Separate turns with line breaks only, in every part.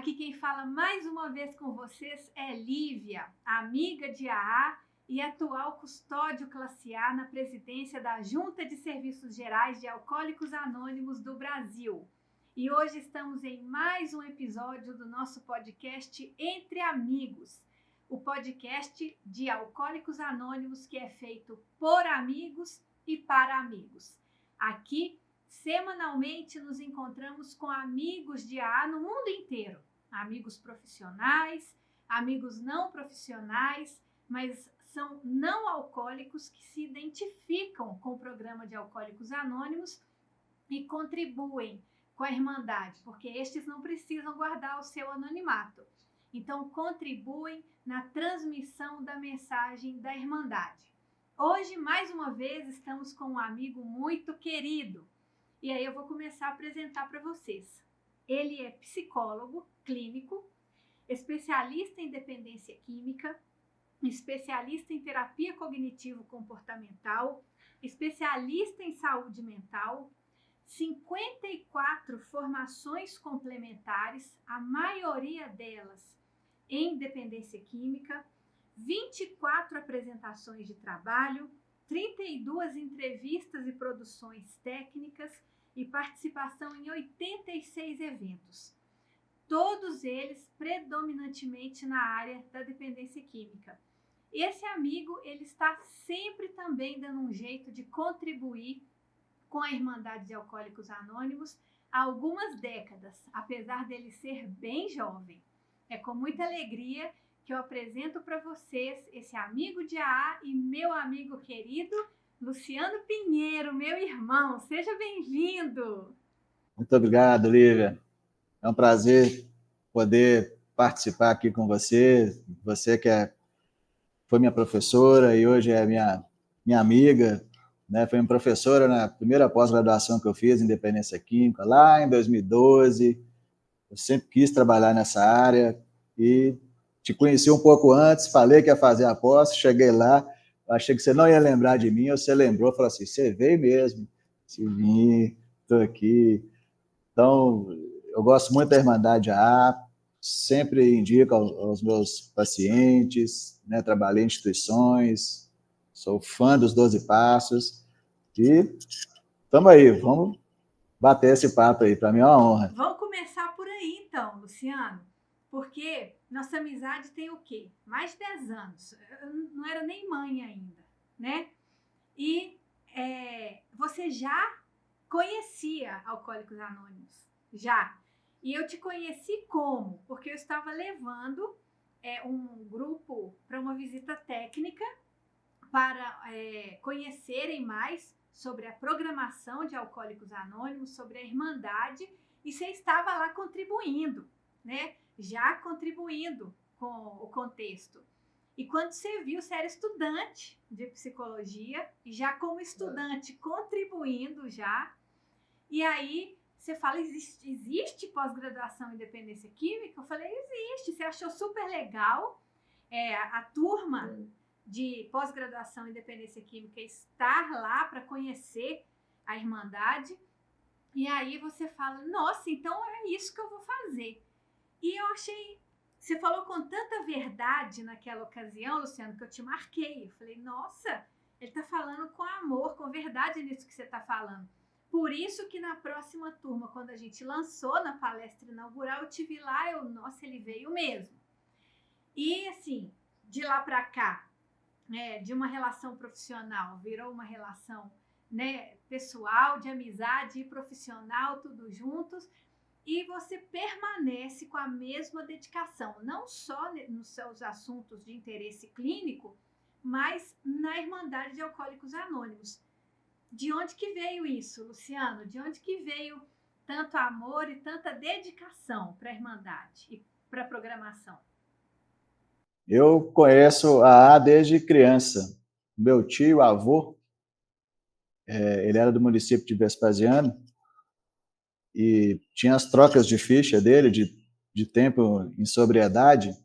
Aqui quem fala mais uma vez com vocês é Lívia, amiga de AA e atual custódio classe A na presidência da Junta de Serviços Gerais de Alcoólicos Anônimos do Brasil. E hoje estamos em mais um episódio do nosso podcast Entre Amigos, o podcast de Alcoólicos Anônimos que é feito por amigos e para amigos. Aqui, semanalmente, nos encontramos com amigos de AA no mundo inteiro. Amigos profissionais, amigos não profissionais, mas são não alcoólicos que se identificam com o programa de Alcoólicos Anônimos e contribuem com a Irmandade, porque estes não precisam guardar o seu anonimato. Então, contribuem na transmissão da mensagem da Irmandade. Hoje, mais uma vez, estamos com um amigo muito querido. E aí eu vou começar a apresentar para vocês. Ele é psicólogo clínico, especialista em dependência química, especialista em terapia cognitivo-comportamental, especialista em saúde mental, 54 formações complementares, a maioria delas em dependência química, 24 apresentações de trabalho, 32 entrevistas e produções técnicas e participação em 86 eventos. Todos eles predominantemente na área da dependência química. Esse amigo, ele está sempre também dando um jeito de contribuir com a Irmandade de Alcoólicos Anônimos há algumas décadas, apesar dele ser bem jovem. É com muita alegria que eu apresento para vocês esse amigo de AA e meu amigo querido, Luciano Pinheiro, meu irmão. Seja bem-vindo!
Muito obrigado, Lívia. É um prazer poder participar aqui com você. Você que foi minha professora e hoje é minha amiga, né? Foi minha professora na primeira pós-graduação que eu fiz em dependência química, lá em 2012. Eu sempre quis trabalhar nessa área e te conheci um pouco antes, falei que ia fazer a pós, cheguei lá, achei que você não ia lembrar de mim, você lembrou, falou assim, você veio mesmo, se vim, estou aqui. Então, eu gosto muito da Irmandade AA, sempre indico aos meus pacientes, né? Trabalhei em instituições, sou fã dos 12 Passos, e estamos aí, vamos bater esse papo aí, para mim é uma honra.
Vamos começar por aí então, Luciano, porque nossa amizade tem o quê? Mais de 10 anos, eu não era nem mãe ainda, né? E você já conhecia Alcoólicos Anônimos, já. E eu te conheci como? Porque eu estava levando um grupo para uma visita técnica para conhecerem mais sobre a programação de Alcoólicos Anônimos, sobre a Irmandade, e você estava lá contribuindo, né? Já contribuindo com o contexto. E quando você viu, você era estudante de psicologia, e já como estudante contribuindo já, e aí você fala, existe pós-graduação em dependência química? Eu falei, existe, você achou super legal a turma de pós-graduação em dependência química estar lá para conhecer a Irmandade, e aí você fala, nossa, então é isso que eu vou fazer. E eu achei, você falou com tanta verdade naquela ocasião, Luciano, que eu te marquei. Eu falei, nossa, ele está falando com amor, com verdade nisso que você está falando. Por isso que na próxima turma, quando a gente lançou na palestra inaugural, eu te vi lá, nossa, ele veio mesmo. E assim, de lá para cá, de uma relação profissional, virou uma relação, né, pessoal, de amizade e profissional, tudo juntos. E você permanece com a mesma dedicação, não só nos seus assuntos de interesse clínico, mas na Irmandade de Alcoólicos Anônimos. De onde que veio isso, Luciano? De onde que veio tanto amor e tanta dedicação para a Irmandade e para a programação?
Eu conheço a AA desde criança. Meu tio, avô, ele era do município de Vespasiano, e tinha as trocas de ficha dele, de tempo em sobriedade,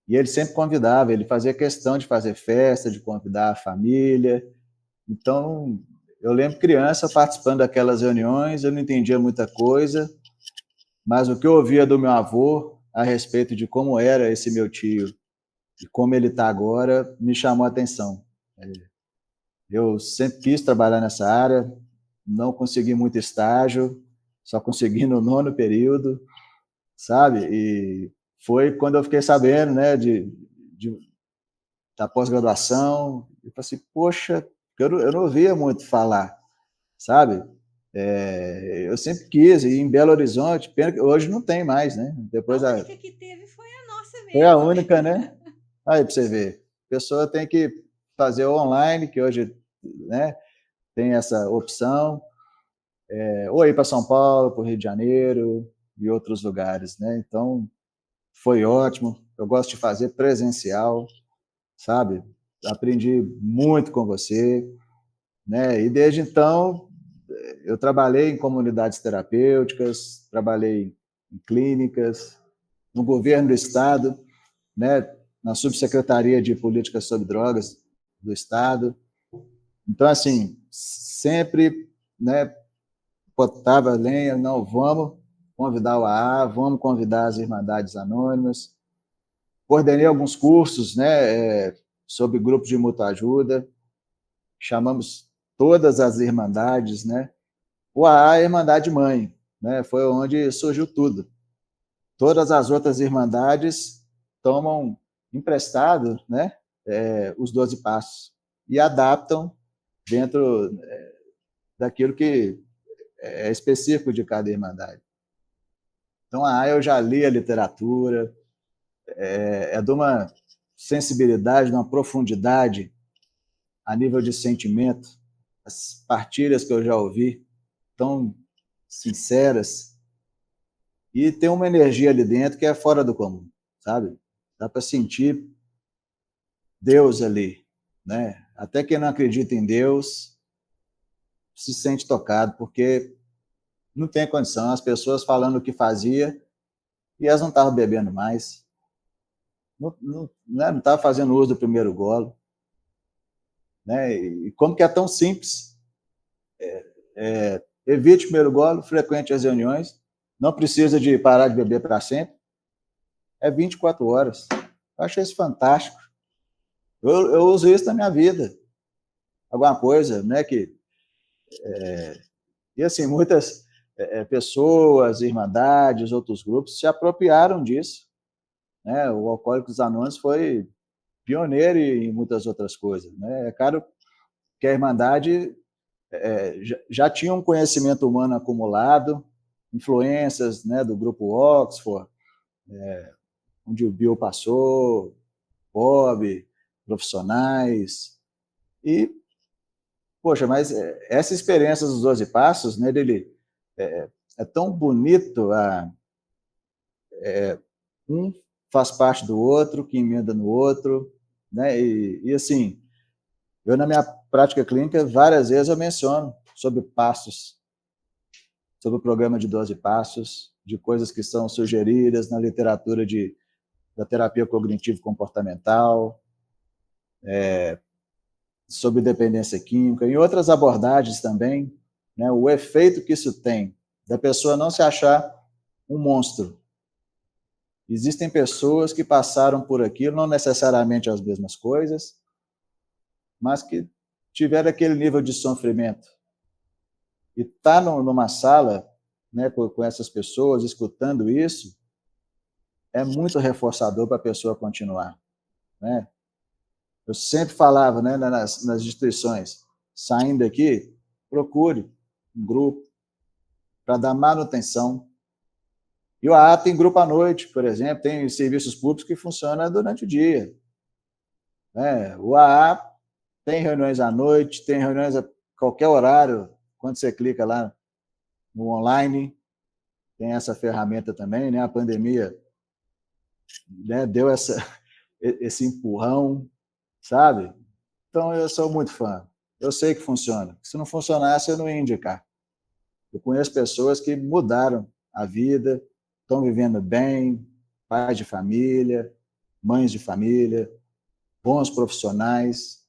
e ele sempre convidava, ele fazia questão de fazer festa, de convidar a família. Então, eu lembro criança participando daquelas reuniões, eu não entendia muita coisa, mas o que eu ouvia do meu avô, a respeito de como era esse meu tio e como ele está agora, me chamou a atenção. Eu sempre quis trabalhar nessa área, não consegui muito estágio, só consegui no 9º período, sabe? E foi quando eu fiquei sabendo, né, da pós-graduação, e falei assim, poxa, eu não ouvia muito falar, sabe? Eu sempre quis ir em Belo Horizonte, pena que hoje não tem mais, né? Depois
a única que teve foi a nossa
foi a
mesmo.
única, né? Aí para você ver, a pessoa tem que fazer o online, que hoje, né, tem essa opção, ou ir para São Paulo, para o Rio de Janeiro e outros lugares, né? Então, foi ótimo. Eu gosto de fazer presencial, sabe? Aprendi muito com você, né? E desde então, eu trabalhei em comunidades terapêuticas, trabalhei em clínicas, no governo do estado, né? Na subsecretaria de políticas sobre drogas do estado. Então, assim, sempre, né, botava lenha, não, vamos convidar o AA, vamos convidar as Irmandades Anônimas. Coordenei alguns cursos, né, sobre grupos de mútua ajuda, chamamos todas as Irmandades, né. O AA é a Irmandade Mãe, né, foi onde surgiu tudo. Todas as outras Irmandades tomam emprestado, né, os 12 passos e adaptam dentro daquilo que é específico de cada Irmandade. Então, eu já li a literatura, de uma sensibilidade, de uma profundidade a nível de sentimento, as partilhas que eu já ouvi, tão sinceras, e tem uma energia ali dentro que é fora do comum, sabe? Dá para sentir Deus ali, né? Até quem não acredita em Deus se sente tocado, porque não tem condição, as pessoas falando o que fazia e elas não estavam bebendo mais, não estavam fazendo uso do primeiro golo, né? E como que é tão simples, evite o primeiro golo, frequente as reuniões, não precisa de parar de beber para sempre, é 24 horas. Eu achei isso fantástico. Eu uso isso na minha vida. Alguma coisa, né? E assim, muitas pessoas, irmandades, outros grupos se apropriaram disso, né? O Alcoólicos Anônimos foi pioneiro em muitas outras coisas, né? É claro que a Irmandade já tinha um conhecimento humano acumulado, influências, né, do grupo Oxford, onde o Bill passou, Bob, profissionais, e, poxa, mas essa experiência dos 12 Passos, né, dele, é tão bonito, um faz parte do outro, que emenda no outro, né, e assim, eu na minha prática clínica, várias vezes eu menciono sobre passos, sobre o programa de 12 passos, de coisas que são sugeridas na literatura da terapia cognitivo-comportamental, sobre dependência química, e outras abordagens também, né, o efeito que isso tem da pessoa não se achar um monstro. Existem pessoas que passaram por aquilo, não necessariamente as mesmas coisas, mas que tiveram aquele nível de sofrimento. E estar numa sala, né, com essas pessoas, escutando isso, é muito reforçador para a pessoa continuar, né? Eu sempre falava, né, nas instituições, saindo daqui, procure um grupo para dar manutenção. E o AA tem grupo à noite, por exemplo, tem serviços públicos que funcionam durante o dia, né? O AA tem reuniões à noite, tem reuniões a qualquer horário, quando você clica lá no online, tem essa ferramenta também, né? A pandemia, né, deu esse empurrão, sabe? Então, eu sou muito fã. Eu sei que funciona. Se não funcionasse, eu não ia indicar. Eu conheço pessoas que mudaram a vida, estão vivendo bem, pais de família, mães de família, bons profissionais,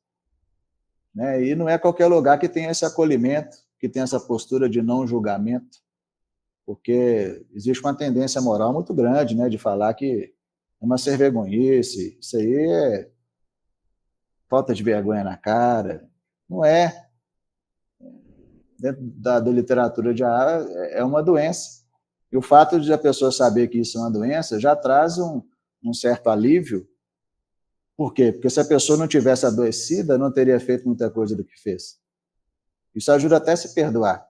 né? E não é qualquer lugar que tem esse acolhimento, que tem essa postura de não julgamento, porque existe uma tendência moral muito grande, né, de falar que é uma ser vergonhice, isso aí é falta de vergonha na cara. Não é. Dentro da literatura de AA, é uma doença. E o fato de a pessoa saber que isso é uma doença já traz um certo alívio. Por quê? Porque se a pessoa não tivesse adoecida, não teria feito muita coisa do que fez. Isso ajuda até a se perdoar.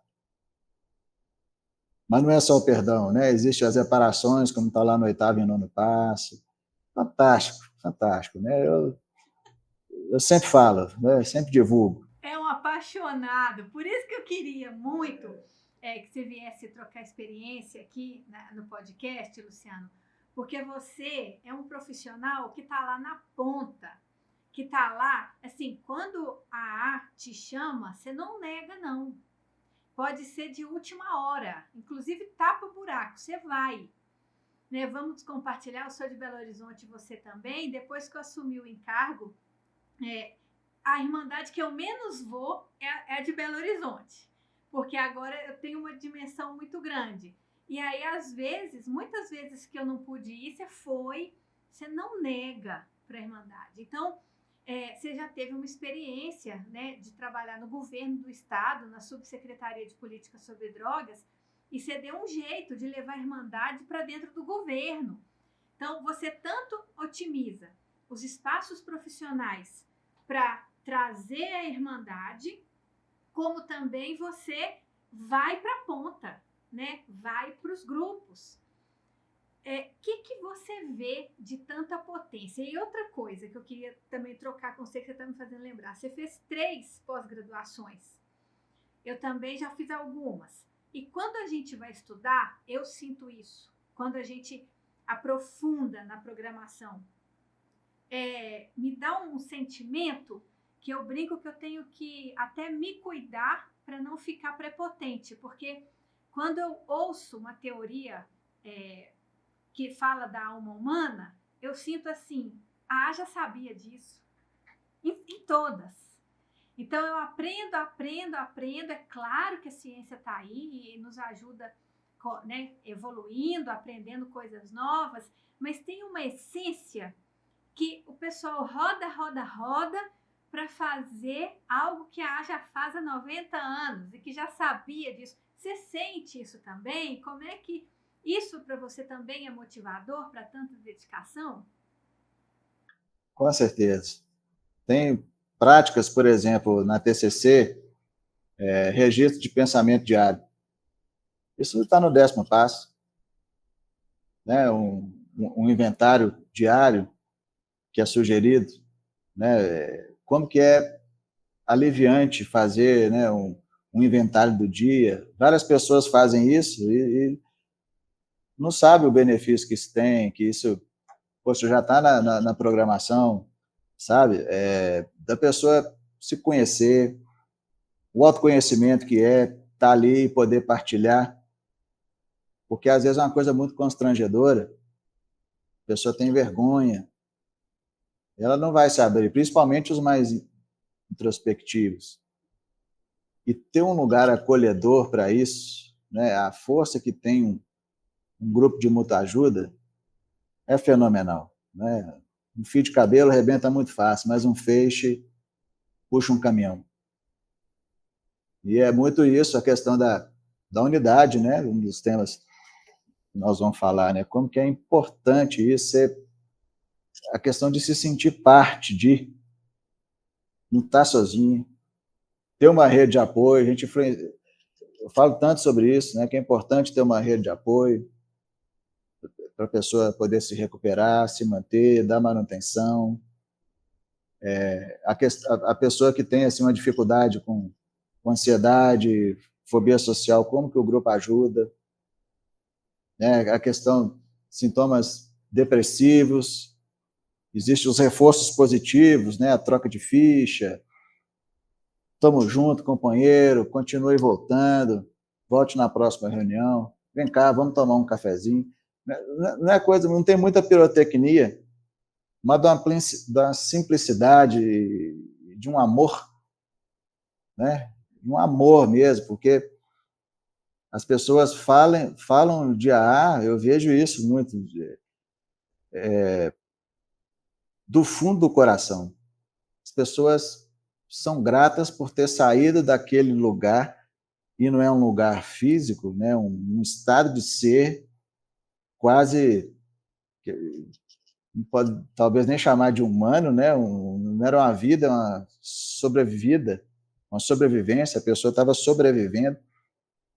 Mas não é só o perdão, né? Existem as reparações, como está lá no 8º e 9º passo. Fantástico, fantástico, né? Eu sempre falo, né? Sempre divulgo.
É um apaixonado. Por isso que eu queria muito que você viesse trocar experiência aqui no podcast, Luciano, porque você é um profissional que está lá na ponta, que está lá, assim, quando a arte te chama, você não nega, não. Pode ser de última hora, inclusive tapa o buraco, você vai. Né? Vamos compartilhar, eu sou de Belo Horizonte, você também. Depois que eu assumi o encargo, a Irmandade que eu menos vou é a de Belo Horizonte, porque agora eu tenho uma dimensão muito grande. E aí, às vezes, muitas vezes que eu não pude ir, você não nega para a Irmandade. Então, você já teve uma experiência, né, de trabalhar no governo do estado, na subsecretaria de política sobre drogas, e você deu um jeito de levar a Irmandade para dentro do governo. Então, você tanto otimiza os espaços profissionais para trazer a Irmandade, como também você vai para a ponta, né? Vai para os grupos. Que você vê de tanta potência? E outra coisa que eu queria também trocar com você, que você está me fazendo lembrar, você fez 3 pós-graduações. Eu também já fiz algumas. E quando a gente vai estudar, eu sinto isso. Quando a gente aprofunda na programação, me dá um sentimento que eu brinco que eu tenho que até me cuidar para não ficar prepotente, porque quando eu ouço uma teoria que fala da alma humana, eu sinto assim, já sabia disso, em todas. Então eu aprendo, é claro que a ciência está aí e nos ajuda, né, evoluindo, aprendendo coisas novas, mas tem uma essência que o pessoal roda para fazer algo que a já faz há 90 anos e que já sabia disso. Você sente isso também? Como é que isso para você também é motivador para tanta dedicação?
Com certeza. Tem práticas, por exemplo, na TCC, registro de pensamento diário. Isso está no 10º passo. Né? Um inventário diário que é sugerido, né? Como que é aliviante fazer, né, um inventário do dia. Várias pessoas fazem isso e não sabem o benefício que isso tem, que isso, poxa, já está na programação, sabe? Da pessoa se conhecer, o autoconhecimento que estar ali e poder partilhar, porque às vezes é uma coisa muito constrangedora, a pessoa tem vergonha, ela não vai se abrir, principalmente os mais introspectivos. E ter um lugar acolhedor para isso, né, a força que tem um grupo de muita ajuda é fenomenal. Né? Um fio de cabelo arrebenta muito fácil, mas um feixe puxa um caminhão. E é muito isso, a questão da unidade, né? Um dos temas que nós vamos falar, né? Como que é importante isso, a questão de se sentir parte de, não estar sozinho, ter uma rede de apoio. Eu falo tanto sobre isso, né? Que é importante ter uma rede de apoio para a pessoa poder se recuperar, se manter, dar manutenção. A pessoa que tem assim, uma dificuldade com ansiedade, fobia social, como que o grupo ajuda? Né? A questão sintomas depressivos, existem os reforços positivos, né? A troca de ficha, estamos junto, companheiro, continue voltando, volte na próxima reunião, vem cá, vamos tomar um cafezinho. Não é coisa, não tem muita pirotecnia, mas de uma simplicidade, de um amor, né? Um amor mesmo, porque as pessoas falam de AA, eu vejo isso muito, do fundo do coração. As pessoas são gratas por ter saído daquele lugar, e não é um lugar físico, né? Um estado de ser quase, não pode talvez nem chamar de humano, né? Não era uma vida, uma sobrevivida, uma sobrevivência, a pessoa estava sobrevivendo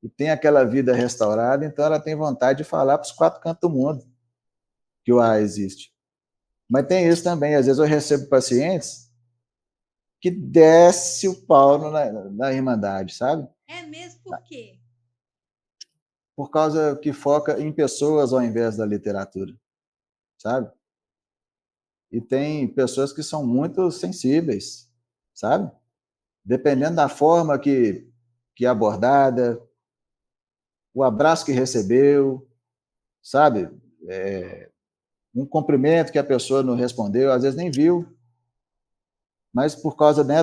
e tem aquela vida restaurada, então ela tem vontade de falar para os quatro cantos do mundo que o AA existe. Mas tem isso também, às vezes eu recebo pacientes que desce o pau na Irmandade, sabe?
É mesmo, por quê?
Por causa que foca em pessoas ao invés da literatura, sabe? E tem pessoas que são muito sensíveis, sabe? Dependendo da forma que é abordada, o abraço que recebeu, sabe? Um cumprimento que a pessoa não respondeu, às vezes nem viu, mas por causa, né,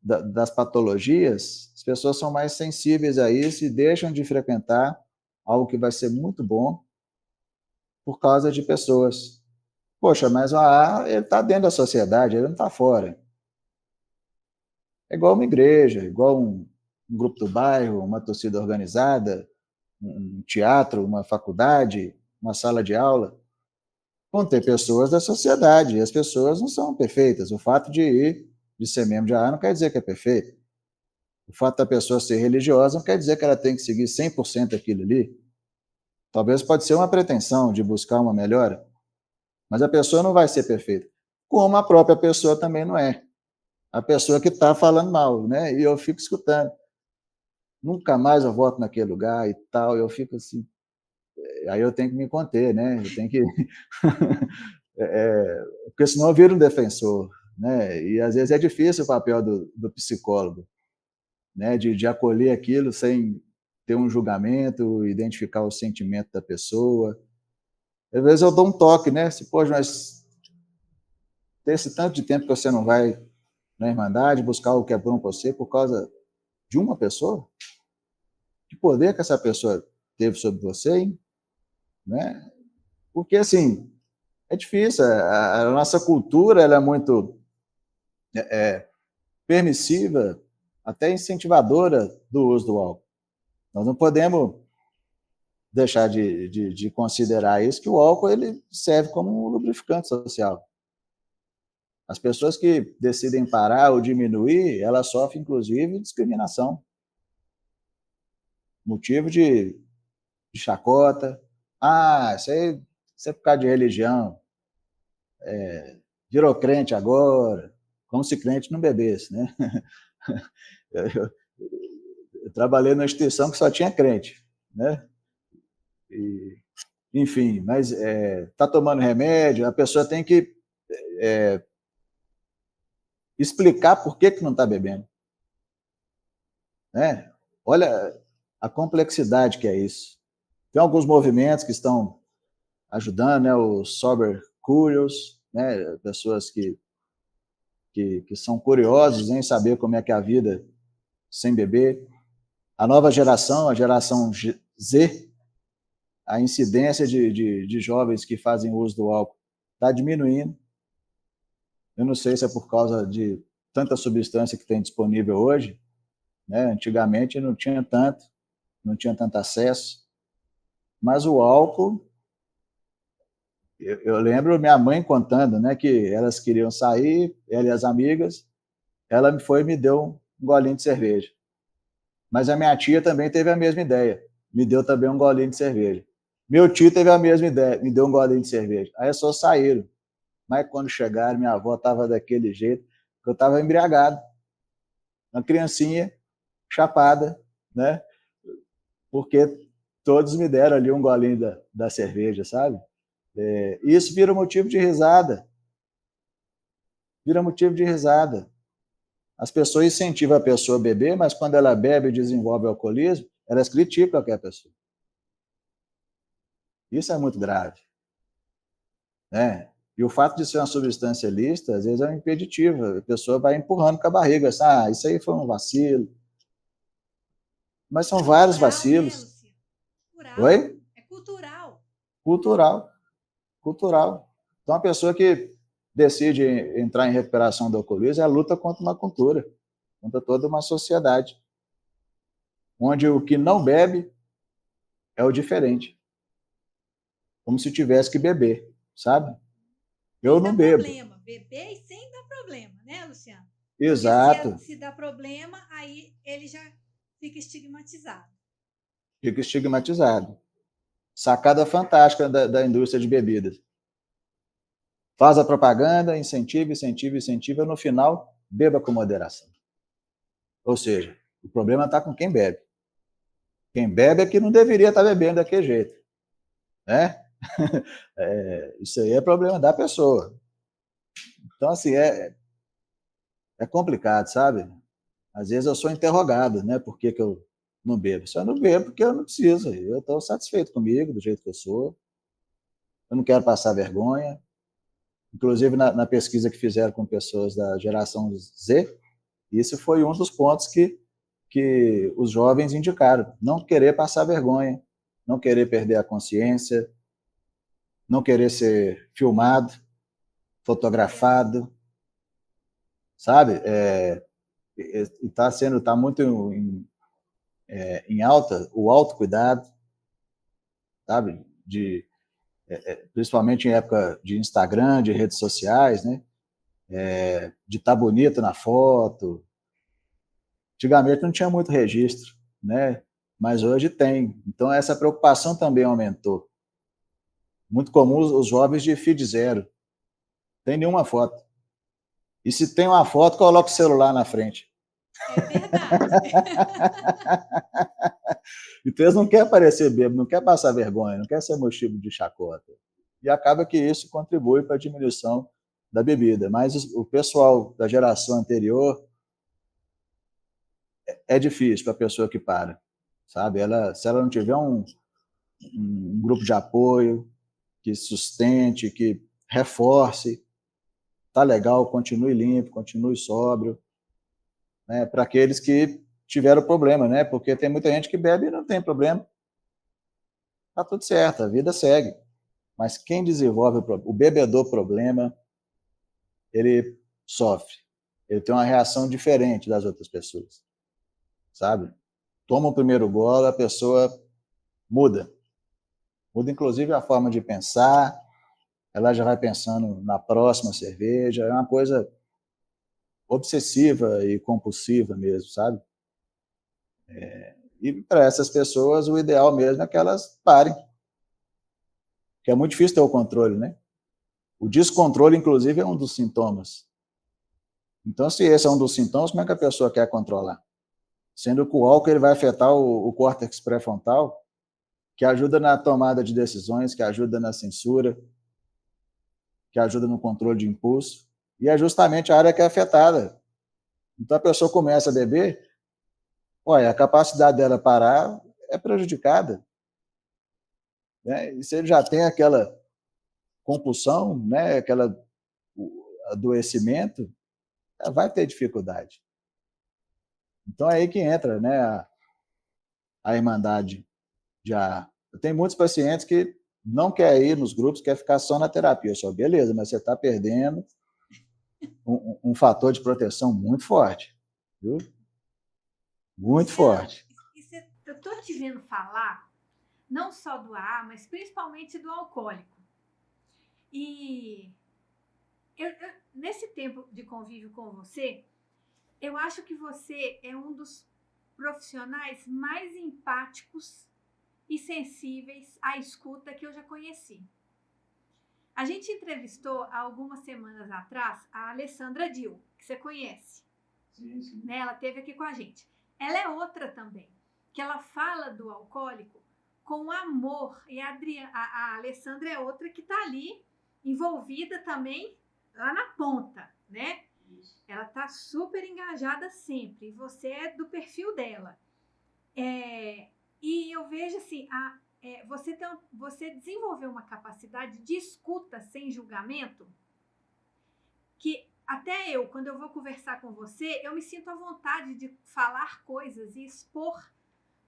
das patologias, as pessoas são mais sensíveis a isso e deixam de frequentar algo que vai ser muito bom por causa de pessoas. Poxa, mas o AA, ele está dentro da sociedade, ele não está fora. É igual uma igreja, igual um grupo do bairro, uma torcida organizada, um teatro, uma faculdade, uma sala de aula. Vão ter pessoas da sociedade, e as pessoas não são perfeitas. O fato de ser membro de AA não quer dizer que é perfeito. O fato da pessoa ser religiosa não quer dizer que ela tem que seguir 100% aquilo ali. Talvez pode ser uma pretensão de buscar uma melhora, mas a pessoa não vai ser perfeita. Como a própria pessoa também não é. A pessoa que está falando mal, né? E eu fico escutando. Nunca mais eu volto naquele lugar e tal. Eu fico assim. Aí eu tenho que me conter, né? Eu tenho que. Porque senão eu viro um defensor, né? E às vezes é difícil o papel do psicólogo, né? De acolher aquilo sem ter um julgamento, identificar o sentimento da pessoa. Às vezes eu dou um toque, né? Se, pô, mas tem esse tanto de tempo que você não vai na Irmandade buscar o que é bom para você por causa de uma pessoa? Que poder que essa pessoa teve sobre você, hein? Né? Porque, assim, é difícil. A nossa cultura ela é muito permissiva, até incentivadora do uso do álcool. Nós não podemos deixar de considerar isso, que o álcool ele serve como um lubrificante social. As pessoas que decidem parar ou diminuir, elas sofrem, inclusive, discriminação. Motivo de chacota. Ah, isso é por causa de religião. Virou crente agora. Como se crente não bebesse, né? Eu trabalhei numa instituição que só tinha crente, né? E, enfim, mas tá tomando remédio, a pessoa tem que explicar por que não está bebendo, né? Olha a complexidade que é isso. Tem alguns movimentos que estão ajudando, né? Os Sober Curious, né? Pessoas que são curiosos em saber como é que é a vida sem beber. A nova geração, a geração Z, a incidência de jovens que fazem uso do álcool está diminuindo. Eu não sei se é por causa de tanta substância que tem disponível hoje, né? Antigamente não tinha tanto acesso, mas o álcool, eu lembro minha mãe contando, né, que elas queriam sair, ela e as amigas, ela me deu um golinho de cerveja. Mas a minha tia também teve a mesma ideia, me deu também um golinho de cerveja. Meu tio teve a mesma ideia, me deu um golinho de cerveja. Aí só saíram. Mas quando chegaram, minha avó estava daquele jeito, que eu estava embriagado. Uma criancinha chapada, né? Porque todos me deram ali um golinho da cerveja, sabe? Isso vira motivo de risada. Vira motivo de risada. As pessoas incentivam a pessoa a beber, mas quando ela bebe e desenvolve o alcoolismo, elas criticam aquela pessoa. Isso é muito grave, né? E o fato de ser uma substância lícita, às vezes é um impeditivo. A pessoa vai empurrando com a barriga. Assim, isso aí foi um vacilo. Mas são vários
Cultural,
vacilos.
Luciano? Cultural.
Oi?
É cultural.
Cultural. Cultural. Então, a pessoa que decide entrar em recuperação do alcoolismo, ela luta contra uma cultura, contra toda uma sociedade, onde o que não bebe é o diferente. Como se tivesse que beber, sabe? Eu não bebo.
Problema. Beber e sem dar problema, né, Luciano?
Exato.
Porque se dá problema, aí ele já fica estigmatizado.
Fica estigmatizado. Sacada fantástica da indústria de bebidas. Faz a propaganda, incentiva, incentiva, incentiva, no final, beba com moderação. Ou seja, o problema está com quem bebe. Quem bebe é que não deveria estar bebendo daquele jeito. Né? Isso aí é problema da pessoa. Então, assim, é complicado, sabe? Às vezes eu sou interrogado, né? Por que eu não bebo? Só não bebo porque eu não preciso. Eu estou satisfeito comigo, do jeito que eu sou. Eu não quero passar vergonha. Inclusive, na pesquisa que fizeram com pessoas da geração Z, isso foi um dos pontos que os jovens indicaram. Não querer passar vergonha, não querer perder a consciência, não querer ser filmado, fotografado, sabe? Está muito em alta o autocuidado, sabe? Principalmente em época de Instagram, de redes sociais, né? De estar bonito na foto. Antigamente não tinha muito registro, né? Mas hoje tem. Então essa preocupação também aumentou. Muito comum os jovens de feed zero. Tem nenhuma foto. E se tem uma foto, coloca o celular na frente.
É verdade.
Então eles não querem aparecer bêbado, não querem passar vergonha, não querem ser motivo de chacota. E acaba que isso contribui para a diminuição da bebida. Mas o pessoal da geração anterior é difícil para a pessoa que para, sabe? Se ela não tiver um grupo de apoio que sustente, que reforce, tá legal, continue limpo, continue sóbrio, né? Para aqueles que tiveram problema, né? Porque tem muita gente que bebe e não tem problema. Tá tudo certo, a vida segue. Mas quem desenvolve o bebedor problema, ele sofre. Ele tem uma reação diferente das outras pessoas, sabe? Toma o primeiro gole, a pessoa muda. Muda, inclusive, a forma de pensar, ela já vai pensando na próxima cerveja, é uma coisa obsessiva e compulsiva mesmo, sabe? E para essas pessoas, o ideal mesmo é que elas parem, porque é muito difícil ter o controle, né? O descontrole, inclusive, é um dos sintomas. Então, se esse é um dos sintomas, como é que a pessoa quer controlar? Sendo que o álcool ele vai afetar o córtex pré-frontal, que ajuda na tomada de decisões, que ajuda na censura, que ajuda no controle de impulso, e é justamente a área que é afetada. Então, a pessoa começa a beber, olha, a capacidade dela parar é prejudicada. Né? E se ele já tem aquela compulsão, né, aquele adoecimento, vai ter dificuldade. Então, é aí que entra, né, a irmandade. Eu tenho muitos pacientes que não querem ir nos grupos, quer ficar só na terapia. Só, beleza, mas você está perdendo um fator de proteção muito forte. Viu? Muito forte.
Eu estou te vendo falar, não só do AA, mas principalmente do alcoólico. E nesse tempo de convívio com você, eu acho que você é um dos profissionais mais empáticos e sensíveis à escuta que eu já conheci. A gente entrevistou há algumas semanas atrás a Alessandra Dil, que você conhece.
Sim.
Né? Ela esteve aqui com a gente. Ela é outra também, que ela fala do alcoólico com amor. E a Alessandra é outra que está ali, envolvida também lá na ponta, né?
Isso.
Ela está super engajada sempre. E você é do perfil dela. E eu vejo assim, você desenvolveu uma capacidade de escuta sem julgamento que até eu, quando eu vou conversar com você, eu me sinto à vontade de falar coisas e expor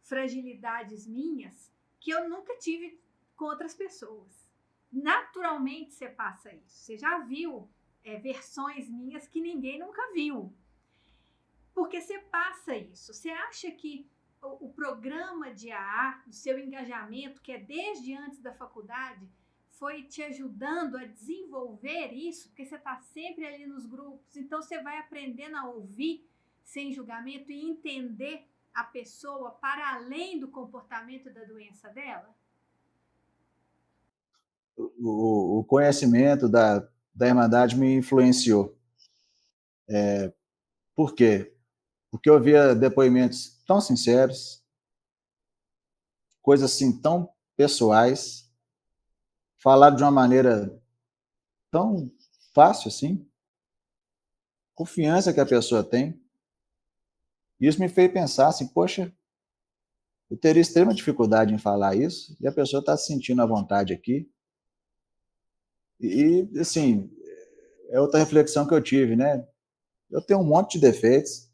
fragilidades minhas que eu nunca tive com outras pessoas. Naturalmente você passa isso. Você já viu versões minhas que ninguém nunca viu. Porque você passa isso. Você acha que o programa de AA, o seu engajamento, que é desde antes da faculdade, foi te ajudando a desenvolver isso? Porque você está sempre ali nos grupos, então você vai aprendendo a ouvir sem julgamento e entender a pessoa para além do comportamento da doença dela?
O conhecimento da Irmandade me influenciou. Por quê? Porque eu via depoimentos tão sinceros, coisas assim tão pessoais, falado de uma maneira tão fácil assim, confiança que a pessoa tem. Isso me fez pensar assim, poxa, eu teria extrema dificuldade em falar isso, e a pessoa está se sentindo à vontade aqui. E, assim, é outra reflexão que eu tive, né? Eu tenho um monte de defeitos,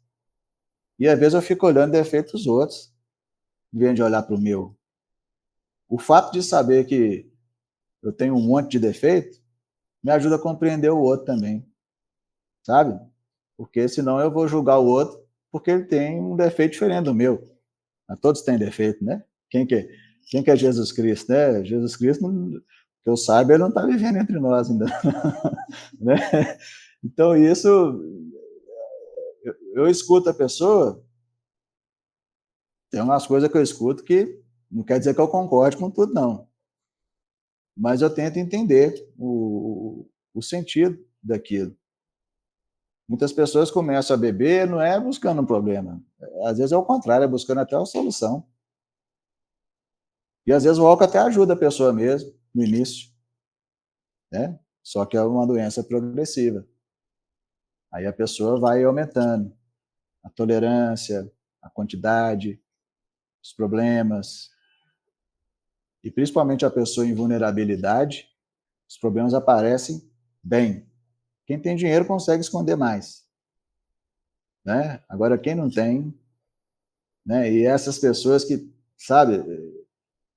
e às vezes eu fico olhando defeitos dos outros, em vez de olhar para o meu. O fato de saber que eu tenho um monte de defeito me ajuda a compreender o outro também, sabe? Porque senão eu vou julgar o outro porque ele tem um defeito diferente do meu. Mas todos têm defeito, né? Quem que é Jesus Cristo, né? Jesus Cristo, que eu saiba, ele não está vivendo entre nós ainda. Né? Então, isso, eu escuto a pessoa, tem umas coisas que eu escuto que não quer dizer que eu concorde com tudo, não. Mas eu tento entender o sentido daquilo. Muitas pessoas começam a beber, não é buscando um problema. Às vezes é o contrário, é buscando até uma solução. E às vezes o álcool até ajuda a pessoa mesmo, no início, né? Só que é uma doença progressiva. Aí a pessoa vai aumentando a tolerância, a quantidade, os problemas. E principalmente a pessoa em vulnerabilidade, os problemas aparecem bem. Quem tem dinheiro consegue esconder mais, né? Agora, quem não tem, né? E essas pessoas que, sabe,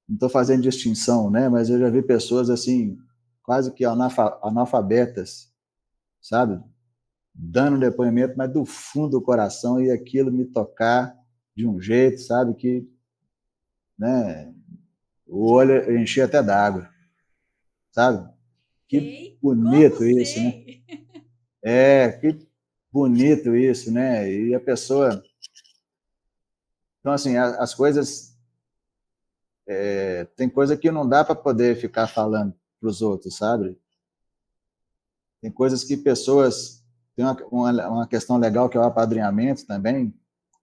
não estou fazendo distinção, né? Mas eu já vi pessoas assim, quase que analfabetas, sabe? Dando depoimento, mas do fundo do coração, e aquilo me tocar de um jeito, sabe? Que, né? O olho enchia até d'água, sabe? Que
Sei, como
bonito isso, né?
sei.
Que bonito isso, né? E a pessoa... Então, assim, as coisas... tem coisa que não dá para poder ficar falando para os outros, sabe? Tem coisas que pessoas... Tem uma questão legal que é o apadrinhamento também,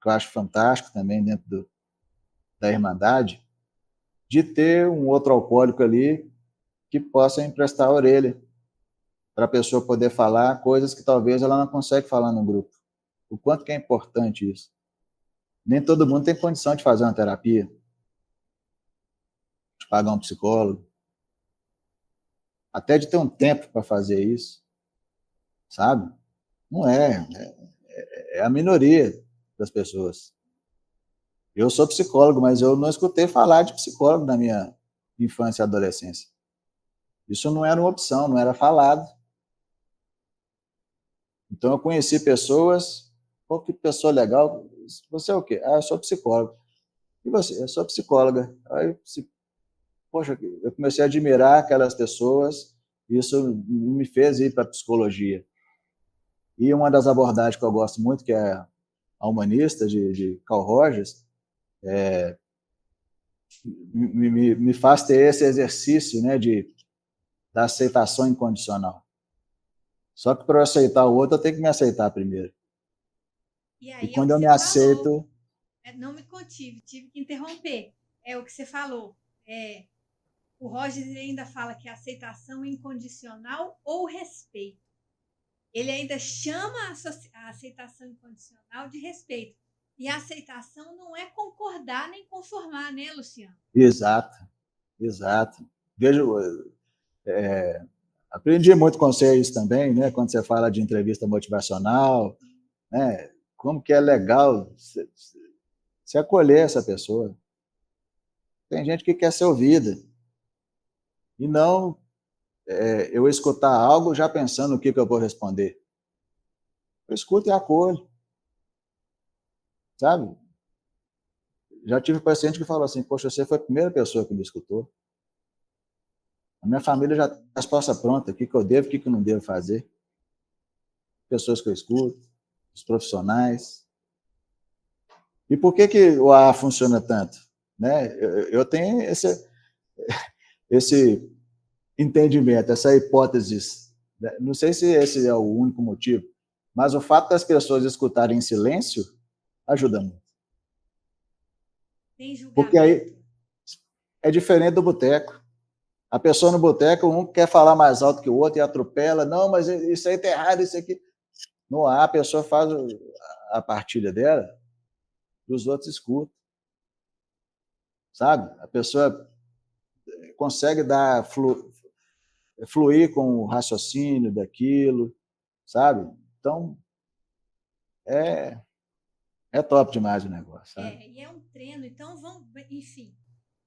que eu acho fantástico também dentro da Irmandade, de ter um outro alcoólico ali que possa emprestar a orelha para a pessoa poder falar coisas que talvez ela não consegue falar no grupo. O quanto que é importante isso. Nem todo mundo tem condição de fazer uma terapia, de pagar um psicólogo, até de ter um tempo para fazer isso, sabe? Não é a minoria das pessoas. Eu sou psicólogo, mas eu não escutei falar de psicólogo na minha infância e adolescência. Isso não era uma opção, não era falado. Então eu conheci pessoas, pô, que pessoa legal, você é o quê? Eu sou psicólogo. E você? Eu sou psicóloga. Aí, poxa, eu comecei a admirar aquelas pessoas, e isso me fez ir para a psicologia. E uma das abordagens que eu gosto muito, que é a humanista, de Carl Rogers, me faz ter esse exercício, né, da aceitação incondicional. Só que para eu aceitar o outro, eu tenho que me aceitar primeiro.
E
E
aí é o
quando
que
eu me
você falou.
aceito...
Não me contive, tive que interromper. É o que você falou. O Rogers ainda fala que é aceitação incondicional ou respeito. Ele ainda chama a aceitação incondicional de respeito. E a aceitação não é concordar nem conformar, né, Luciano?
Exato, exato. Vejo, aprendi muito com vocês também, né? Quando você fala de entrevista motivacional, né? Como que é legal Você acolher essa pessoa. Tem gente que quer ser ouvida. E não eu escutar algo já pensando o que eu vou responder. Eu escuto e acolho. Sabe? Já tive paciente que falou assim, poxa, você foi a primeira pessoa que me escutou. A minha família já tem a resposta pronta, o que eu devo, o que eu não devo fazer. Pessoas que eu escuto, os profissionais. E por que o AA funciona tanto? Né? Eu tenho esse entendimento, essa hipótese. Não sei se esse é o único motivo, mas o fato das pessoas escutarem em silêncio ajuda muito.
Tem julgamento.
Porque aí é diferente do boteco. A pessoa no boteco, um quer falar mais alto que o outro e atropela. Não, mas isso aí está errado, isso aqui. No ar, a pessoa faz a partilha dela e os outros escutam. Sabe? A pessoa consegue fluir com o raciocínio daquilo, sabe? Então, é top demais o negócio, sabe?
E é um treino, então vamos, enfim.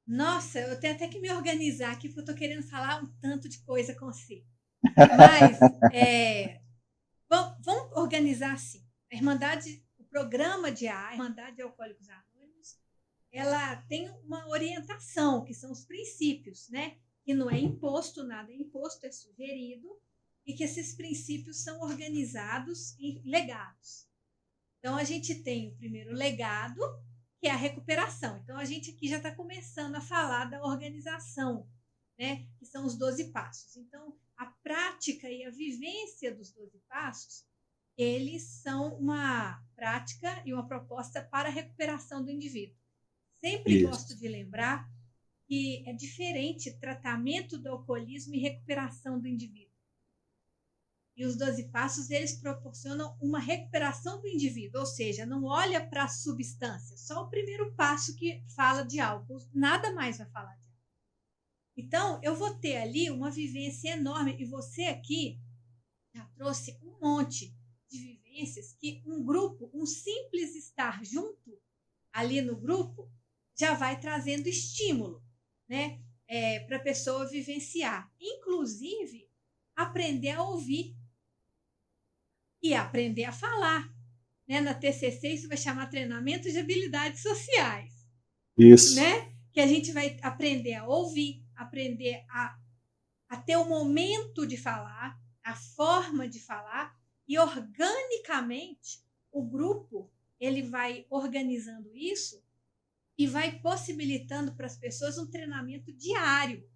Nossa, eu tenho até que me organizar aqui, porque eu estou querendo falar um tanto de coisa com você. Mas vamos organizar assim. A Irmandade, o programa de AA, a Irmandade de Alcoólicos Anônimos, ela tem uma orientação, que são os princípios, né? Que não é imposto, nada é imposto, é sugerido, e que esses princípios são organizados em legados. Então, a gente tem o primeiro legado, que é a recuperação. Então, a gente aqui já está começando a falar da organização, né? Que são os 12 passos. Então, a prática e a vivência dos 12 passos, eles são uma prática e uma proposta para a recuperação do indivíduo. Sempre gosto de lembrar que é diferente tratamento do alcoolismo e recuperação do indivíduo. E os 12 passos, eles proporcionam uma recuperação do indivíduo, ou seja, não olha para a substância, só o primeiro passo que fala de álcool, nada mais vai falar de álcool. Então, eu vou ter ali uma vivência enorme, e você aqui já trouxe um monte de vivências que um grupo, um simples estar junto ali no grupo, já vai trazendo estímulo, né, para a pessoa vivenciar. Inclusive, aprender a ouvir e aprender a falar. Né? Na TCC, isso vai chamar treinamento de habilidades sociais.
Isso.
Né? Que a gente vai aprender a ouvir, aprender a ter o momento de falar, a forma de falar, e organicamente o grupo ele vai organizando isso e vai possibilitando para as pessoas um treinamento diário.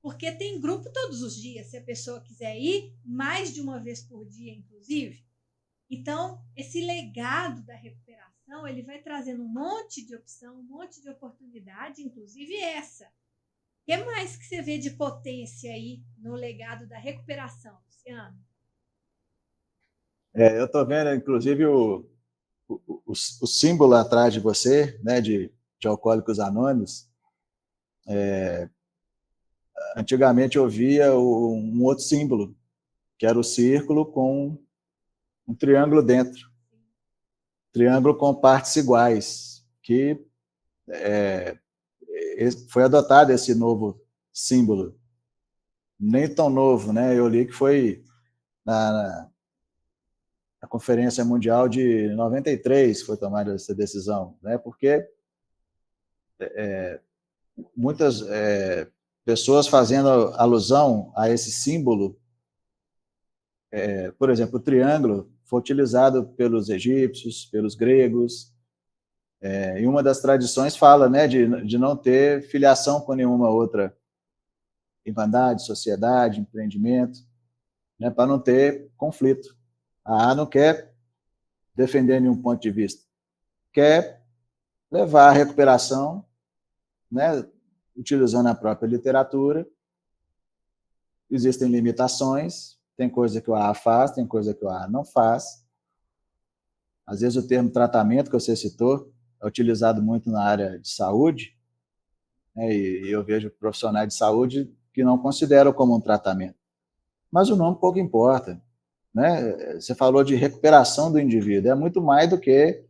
Porque tem grupo todos os dias, se a pessoa quiser ir, mais de uma vez por dia, inclusive. Então, esse legado da recuperação, ele vai trazendo um monte de opção, um monte de oportunidade, inclusive essa. O que mais que você vê de potência aí no legado da recuperação, Luciano?
Eu estou vendo, inclusive, o símbolo atrás de você, né, de Alcoólicos Anônimos. Antigamente eu via um outro símbolo, que era o círculo com um triângulo dentro. Triângulo com partes iguais, que foi adotado esse novo símbolo. Nem tão novo, né? Eu li que foi na Conferência Mundial de 93 que foi tomada essa decisão, né? Porque muitas pessoas fazendo alusão a esse símbolo, por exemplo, o triângulo foi utilizado pelos egípcios, pelos gregos, e uma das tradições fala, né, de não ter filiação com nenhuma outra irmandade, sociedade, empreendimento, né, para não ter conflito. A AA não quer defender nenhum ponto de vista, quer levar a recuperação, né, utilizando a própria literatura. Existem limitações, tem coisa que o AA faz, tem coisa que o AA não faz. Às vezes o termo tratamento que você citou é utilizado muito na área de saúde, né, e eu vejo profissionais de saúde que não consideram como um tratamento. Mas o nome pouco importa. Né? Você falou de recuperação do indivíduo, é muito mais do que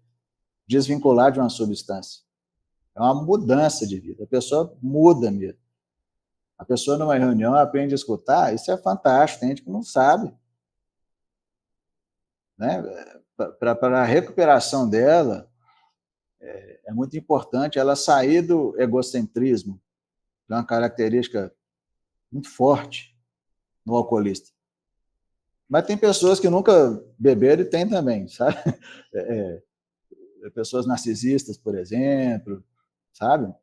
desvincular de uma substância. É uma mudança de vida. A pessoa muda mesmo. A pessoa, numa reunião, aprende a escutar, isso é fantástico, tem gente que não sabe. Né? Para a recuperação dela, é muito importante ela sair do egocentrismo, que é uma característica muito forte no alcoolista. Mas tem pessoas que nunca beberam e tem também, sabe? Pessoas narcisistas, por exemplo, sabe?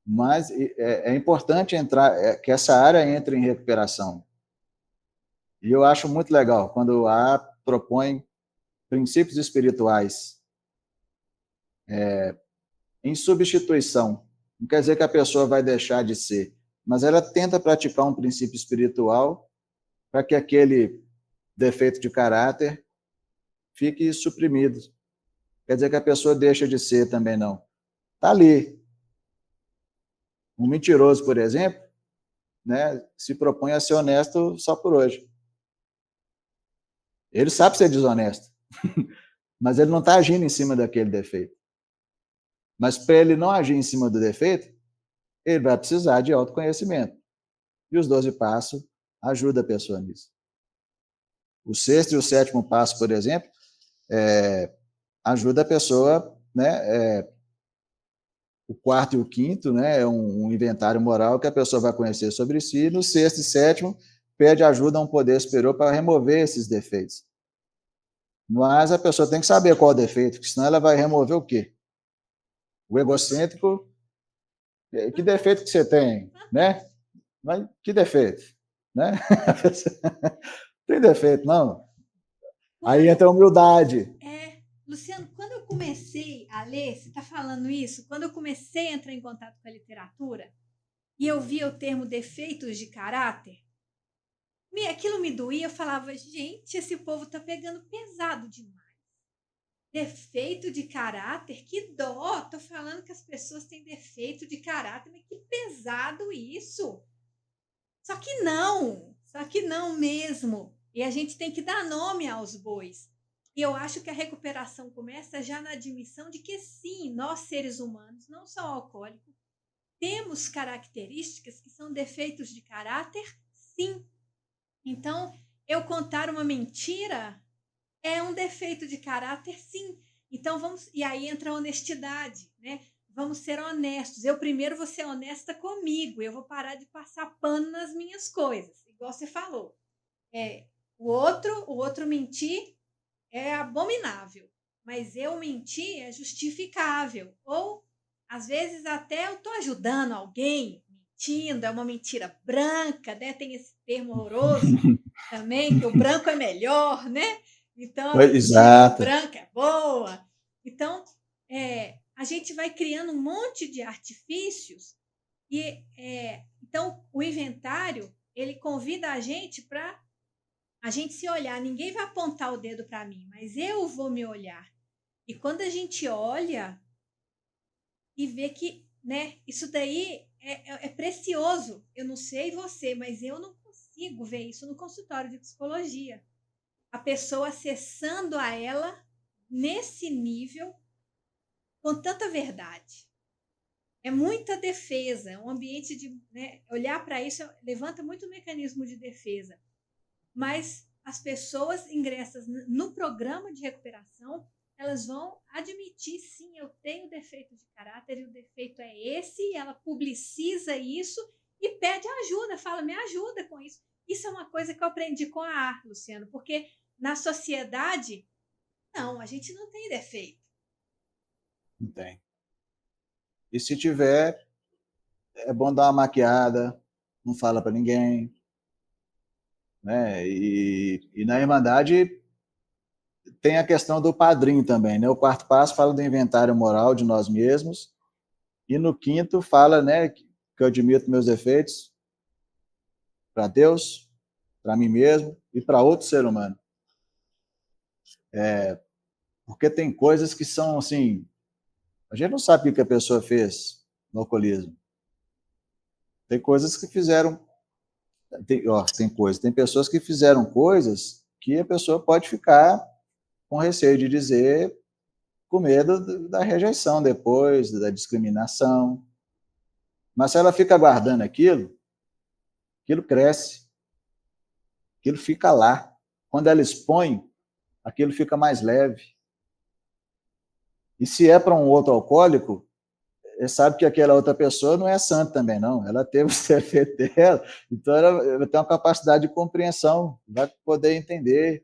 Mas é importante que essa área entre em recuperação. E eu acho muito legal quando a propõe princípios espirituais em substituição. Não quer dizer que a pessoa vai deixar de ser, mas ela tenta praticar um princípio espiritual para que aquele defeito de caráter fique suprimido. Quer dizer que a pessoa deixa de ser também, não. Está ali. Um mentiroso, por exemplo, né, se propõe a ser honesto só por hoje. Ele sabe ser desonesto, mas ele não está agindo em cima daquele defeito. Mas para ele não agir em cima do defeito, ele vai precisar de autoconhecimento. E os 12 passos ajudam a pessoa nisso. O 6º e o 7º passo, por exemplo, ajuda a pessoa, né? O 4º e o 5º, né, é um inventário moral que a pessoa vai conhecer sobre si. E no 6º e 7º, pede ajuda a um poder superior para remover esses defeitos. Mas a pessoa tem que saber qual é o defeito, porque senão ela vai remover o quê? O egocêntrico. Que defeito que você tem, né? Mas que defeito, né? Tem defeito, não. Aí entra a humildade.
Luciano, quando eu comecei a ler, você está falando isso, quando eu comecei a entrar em contato com a literatura e eu via o termo defeitos de caráter, aquilo me doía, eu falava, gente, esse povo está pegando pesado demais. Defeito de caráter? Que dó! Tô falando que as pessoas têm defeito de caráter, mas que pesado isso! Só que não mesmo. E a gente tem que dar nome aos bois. E eu acho que a recuperação começa já na admissão de que sim, nós seres humanos, não só alcoólicos, temos características que são defeitos de caráter, sim. Então, eu contar uma mentira é um defeito de caráter, sim. Então e aí entra a honestidade, né? Vamos ser honestos. Eu primeiro vou ser honesta comigo, eu vou parar de passar pano nas minhas coisas, igual você falou. O outro mentir é abominável, mas eu mentir é justificável. Ou às vezes até eu estou ajudando alguém mentindo, é uma mentira branca, né? Tem esse termo horroroso também, que o branco é melhor, né? Então, a mentira branca é boa. Então, a gente vai criando um monte de artifícios e, então, o inventário, ele convida a gente para a gente se olhar. Ninguém vai apontar o dedo para mim, mas eu vou me olhar. E quando a gente olha e vê que, né, isso daí é precioso. Eu não sei você, mas eu não consigo ver isso no consultório de psicologia. A pessoa acessando a ela nesse nível com tanta verdade. É muita defesa, é um ambiente de, né, olhar para isso levanta muito mecanismo de defesa. Mas as pessoas ingressas no programa de recuperação, elas vão admitir, sim, eu tenho defeito de caráter e o defeito é esse, e ela publiciza isso e pede ajuda, fala, me ajuda com isso. Isso é uma coisa que eu aprendi com a arte, Luciano, porque na sociedade, não, a gente não tem defeito.
Não tem. E se tiver, é bom dar uma maquiada, não fala para ninguém. Né? E na Irmandade tem a questão do padrinho também. Né? O 4º passo fala do inventário moral de nós mesmos, e no 5º fala, né, que eu admito meus defeitos para Deus, para mim mesmo e para outro ser humano. Porque tem coisas que são assim, a gente não sabe o que a pessoa fez no alcoolismo. Tem coisas que fizeram, tem pessoas que fizeram coisas que a pessoa pode ficar com receio de dizer com medo da rejeição depois, da discriminação. Mas se ela fica guardando aquilo cresce, aquilo fica lá. Quando ela expõe, aquilo fica mais leve. E se é para um outro alcoólico, ele sabe que aquela outra pessoa não é santa também, não. Ela teve o defeito dela, então ela tem uma capacidade de compreensão, vai poder entender.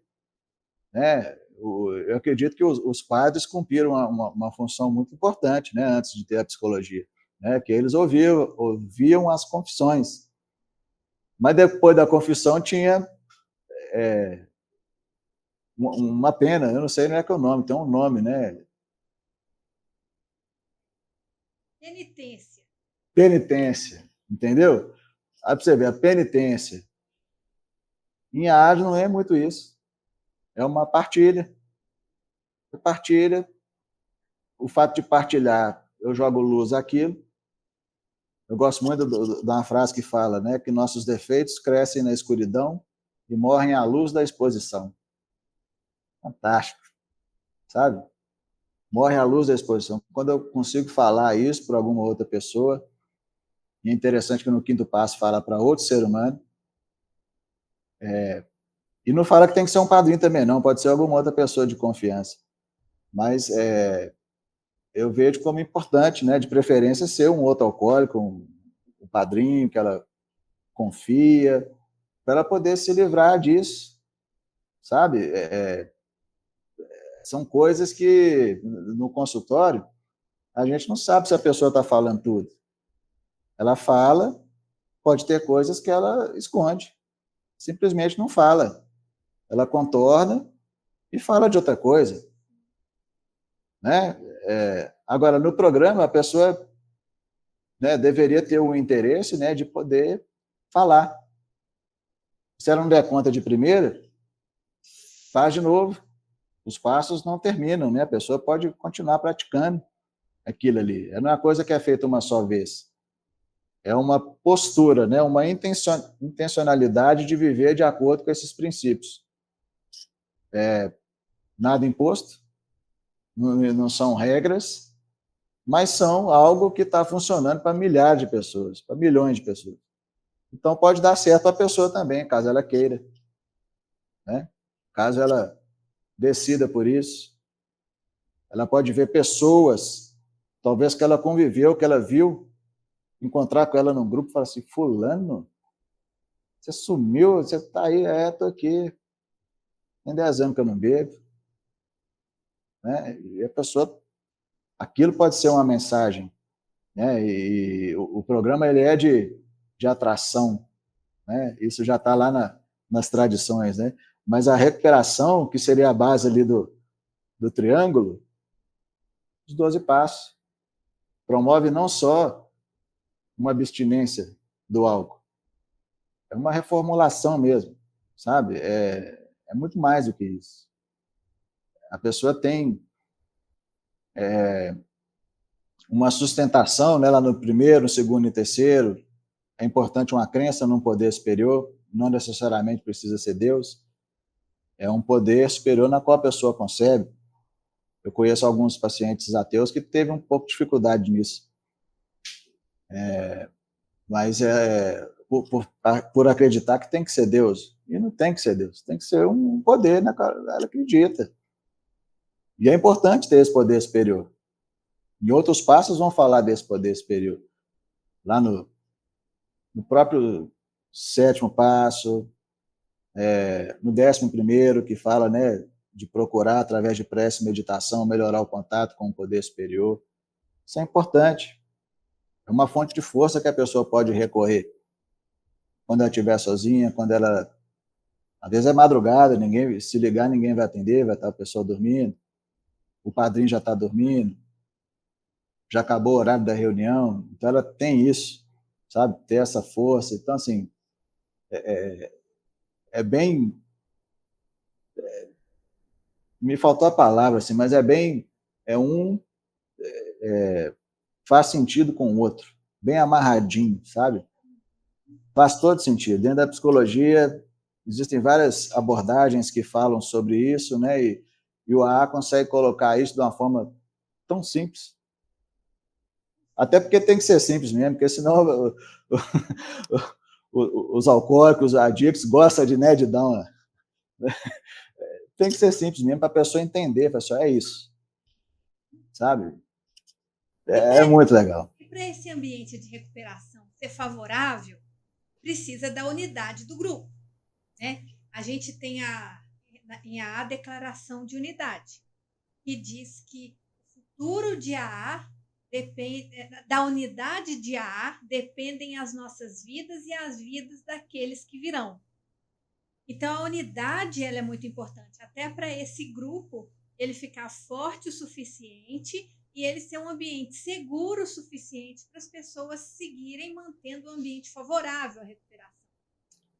Né? Eu acredito que os padres cumpriram uma função muito importante, né, antes de ter a psicologia, né, que eles ouviam as confissões. Mas depois da confissão tinha uma pena, eu não sei, não é que é o nome, tem um nome, né?
Penitência.
Penitência, entendeu? Aí para você ver, a penitência. Em Hades não é muito isso. É uma partilha. Partilha. O fato de partilhar, eu jogo luz àquilo. Eu gosto muito de uma frase que fala, né, que nossos defeitos crescem na escuridão e morrem à luz da exposição. Fantástico, sabe? Morre à luz da exposição. Quando eu consigo falar isso para alguma outra pessoa, e é interessante que no quinto passo fala para outro ser humano, e não fala que tem que ser um padrinho também, não, pode ser alguma outra pessoa de confiança. Mas eu vejo como importante, né, de preferência, ser um outro alcoólico, um padrinho que ela confia, para ela poder se livrar disso, sabe? São coisas que, no consultório, a gente não sabe se a pessoa está falando tudo. Ela fala, pode ter coisas que ela esconde, simplesmente não fala. Ela contorna e fala de outra coisa. Né? Agora, no programa, a pessoa, né, deveria ter o interesse, né, de poder falar. Se ela não der conta de primeira, faz de novo. Os passos não terminam, né? A pessoa pode continuar praticando aquilo ali. Não é uma coisa que é feita uma só vez. É uma postura, né? Uma intencionalidade de viver de acordo com esses princípios. Nada imposto, não são regras, mas são algo que está funcionando para milhares de pessoas, para milhões de pessoas. Então, pode dar certo a pessoa também, caso ela queira. Né? Caso ela decida por isso. Ela pode ver pessoas, talvez que ela conviveu, que ela viu, encontrar com ela num grupo e falar assim, fulano, você sumiu, você está aí, estou aqui. Tem 10 anos que eu não bebo. Né? E a pessoa, aquilo pode ser uma mensagem. Né? E o programa ele é de atração. Né? Isso já está lá nas tradições. Né? Mas a recuperação, que seria a base ali do triângulo, os 12 passos. Promove não só uma abstinência do álcool, é uma reformulação mesmo, sabe? É muito mais do que isso. A pessoa tem uma sustentação, né, lá no primeiro, no segundo e terceiro. É importante uma crença num poder superior, não necessariamente precisa ser Deus. É um poder superior na qual a pessoa concebe. Eu conheço alguns pacientes ateus que teve um pouco de dificuldade nisso. Mas por acreditar que tem que ser Deus. E não tem que ser Deus, tem que ser um poder na qual ela acredita. E é importante ter esse poder superior. Em outros passos vão falar desse poder superior. Lá no próprio 7º passo, no 11º, que fala, né, de procurar, através de prece e meditação, melhorar o contato com o poder superior. Isso é importante. É uma fonte de força que a pessoa pode recorrer quando ela estiver sozinha, quando ela... Às vezes é madrugada, se ligar, ninguém vai atender, vai estar a pessoa dormindo, o padrinho já está dormindo, já acabou o horário da reunião, então ela tem isso, sabe? Ter essa força. Então, assim, bem... me faltou a palavra, assim, mas faz sentido com o outro, bem amarradinho, sabe? Faz todo sentido. Dentro da psicologia, existem várias abordagens que falam sobre isso, né? E o AA consegue colocar isso de uma forma tão simples. Até porque tem que ser simples mesmo, porque senão os alcoólicos, os adictos, gostam de nedidão. Né? Tem que ser simples mesmo para a pessoa entender, pessoal, é isso. Sabe? É muito legal.
E para esse ambiente de recuperação ser favorável, precisa da unidade do grupo. Né? A gente tem em AA a declaração de unidade, que diz que o futuro de AA depende da unidade de AA, dependem as nossas vidas e as vidas daqueles que virão. Então a unidade ela é muito importante, até para esse grupo ele ficar forte o suficiente e ele ser um ambiente seguro o suficiente para as pessoas seguirem mantendo um ambiente favorável à recuperação.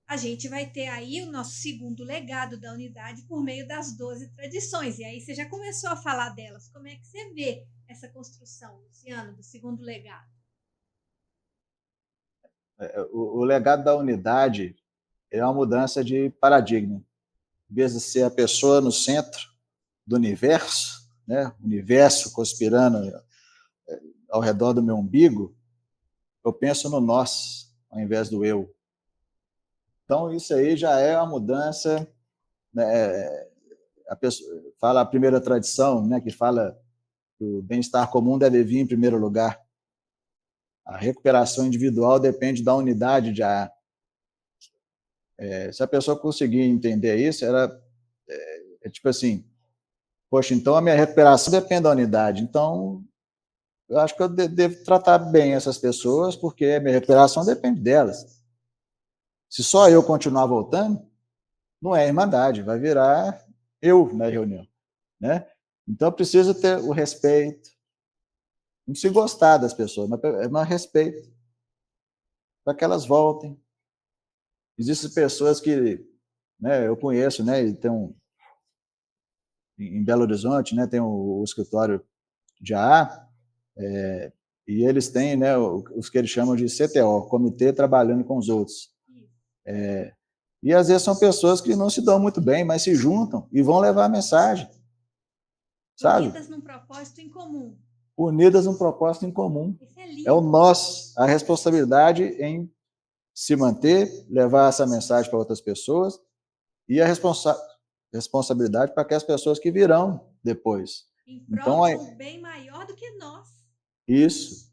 A gente vai ter aí o nosso segundo legado da unidade por meio das 12 tradições. E aí você já começou a falar delas. Como é que você vê essa construção, Luciano, do segundo legado?
O legado da unidade é uma mudança de paradigma. Em vez de ser a pessoa no centro do universo, né? O universo conspirando ao redor do meu umbigo, eu penso no nós, ao invés do eu. Então, isso aí já é uma mudança. Né? Fala a primeira tradição, né? Que fala que o bem-estar comum deve vir em primeiro lugar. A recuperação individual depende da unidade de AA. Se a pessoa conseguir entender isso, é tipo assim, poxa, então a minha recuperação depende da unidade. Então, eu acho que eu devo tratar bem essas pessoas, porque a minha recuperação depende delas. Se só eu continuar voltando, não é irmandade, vai virar eu na reunião. Né? Então, eu preciso ter o respeito, não se gostar das pessoas, mas respeito, para que elas voltem. Existem pessoas que, né, eu conheço, né, e tem em Belo Horizonte, né, tem o escritório de AA, e eles têm, né, os que eles chamam de CTO, Comitê Trabalhando com os Outros. E às vezes são pessoas que não se dão muito bem, mas se juntam e vão levar a mensagem. Sabe?
Unidas num propósito em comum.
Unidas num propósito em comum.
Isso é lindo.
É o nós, a responsabilidade em se manter, levar essa mensagem para outras pessoas e a responsabilidade para aquelas pessoas que virão depois.
Em prol
Então,
de um bem maior do que nós.
Isso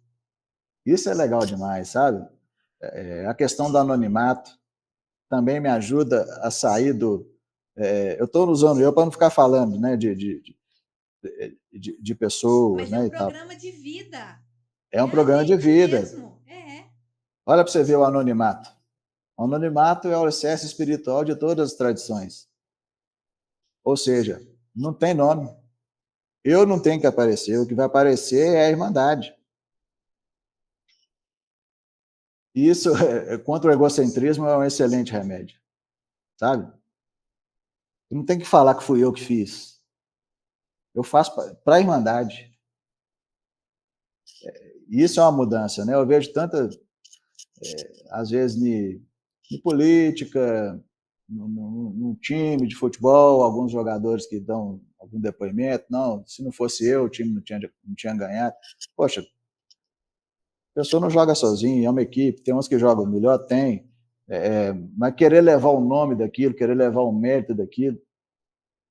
é legal demais, sabe? A questão do anonimato também me ajuda a sair do... eu estou usando eu para não ficar falando, né, de pessoas.
Mas
né,
é um
e tal.
programa de vida.
É um programa de vida.
Mesmo.
Olha para você ver o anonimato. O anonimato é o alicerce espiritual de todas as tradições. Ou seja, não tem nome. Eu não tenho que aparecer, o que vai aparecer é a irmandade. E isso, contra o egocentrismo, é um excelente remédio. Sabe? Eu não tenho que falar que fui eu que fiz. Eu faço para a irmandade. E isso é uma mudança, né? Eu vejo tantas, às vezes, em política, num time de futebol, alguns jogadores que dão algum depoimento, não, se não fosse eu, o time não tinha ganhado. Poxa, a pessoa não joga sozinha, é uma equipe, tem uns que jogam melhor, tem, mas querer levar o nome daquilo, querer levar o mérito daquilo,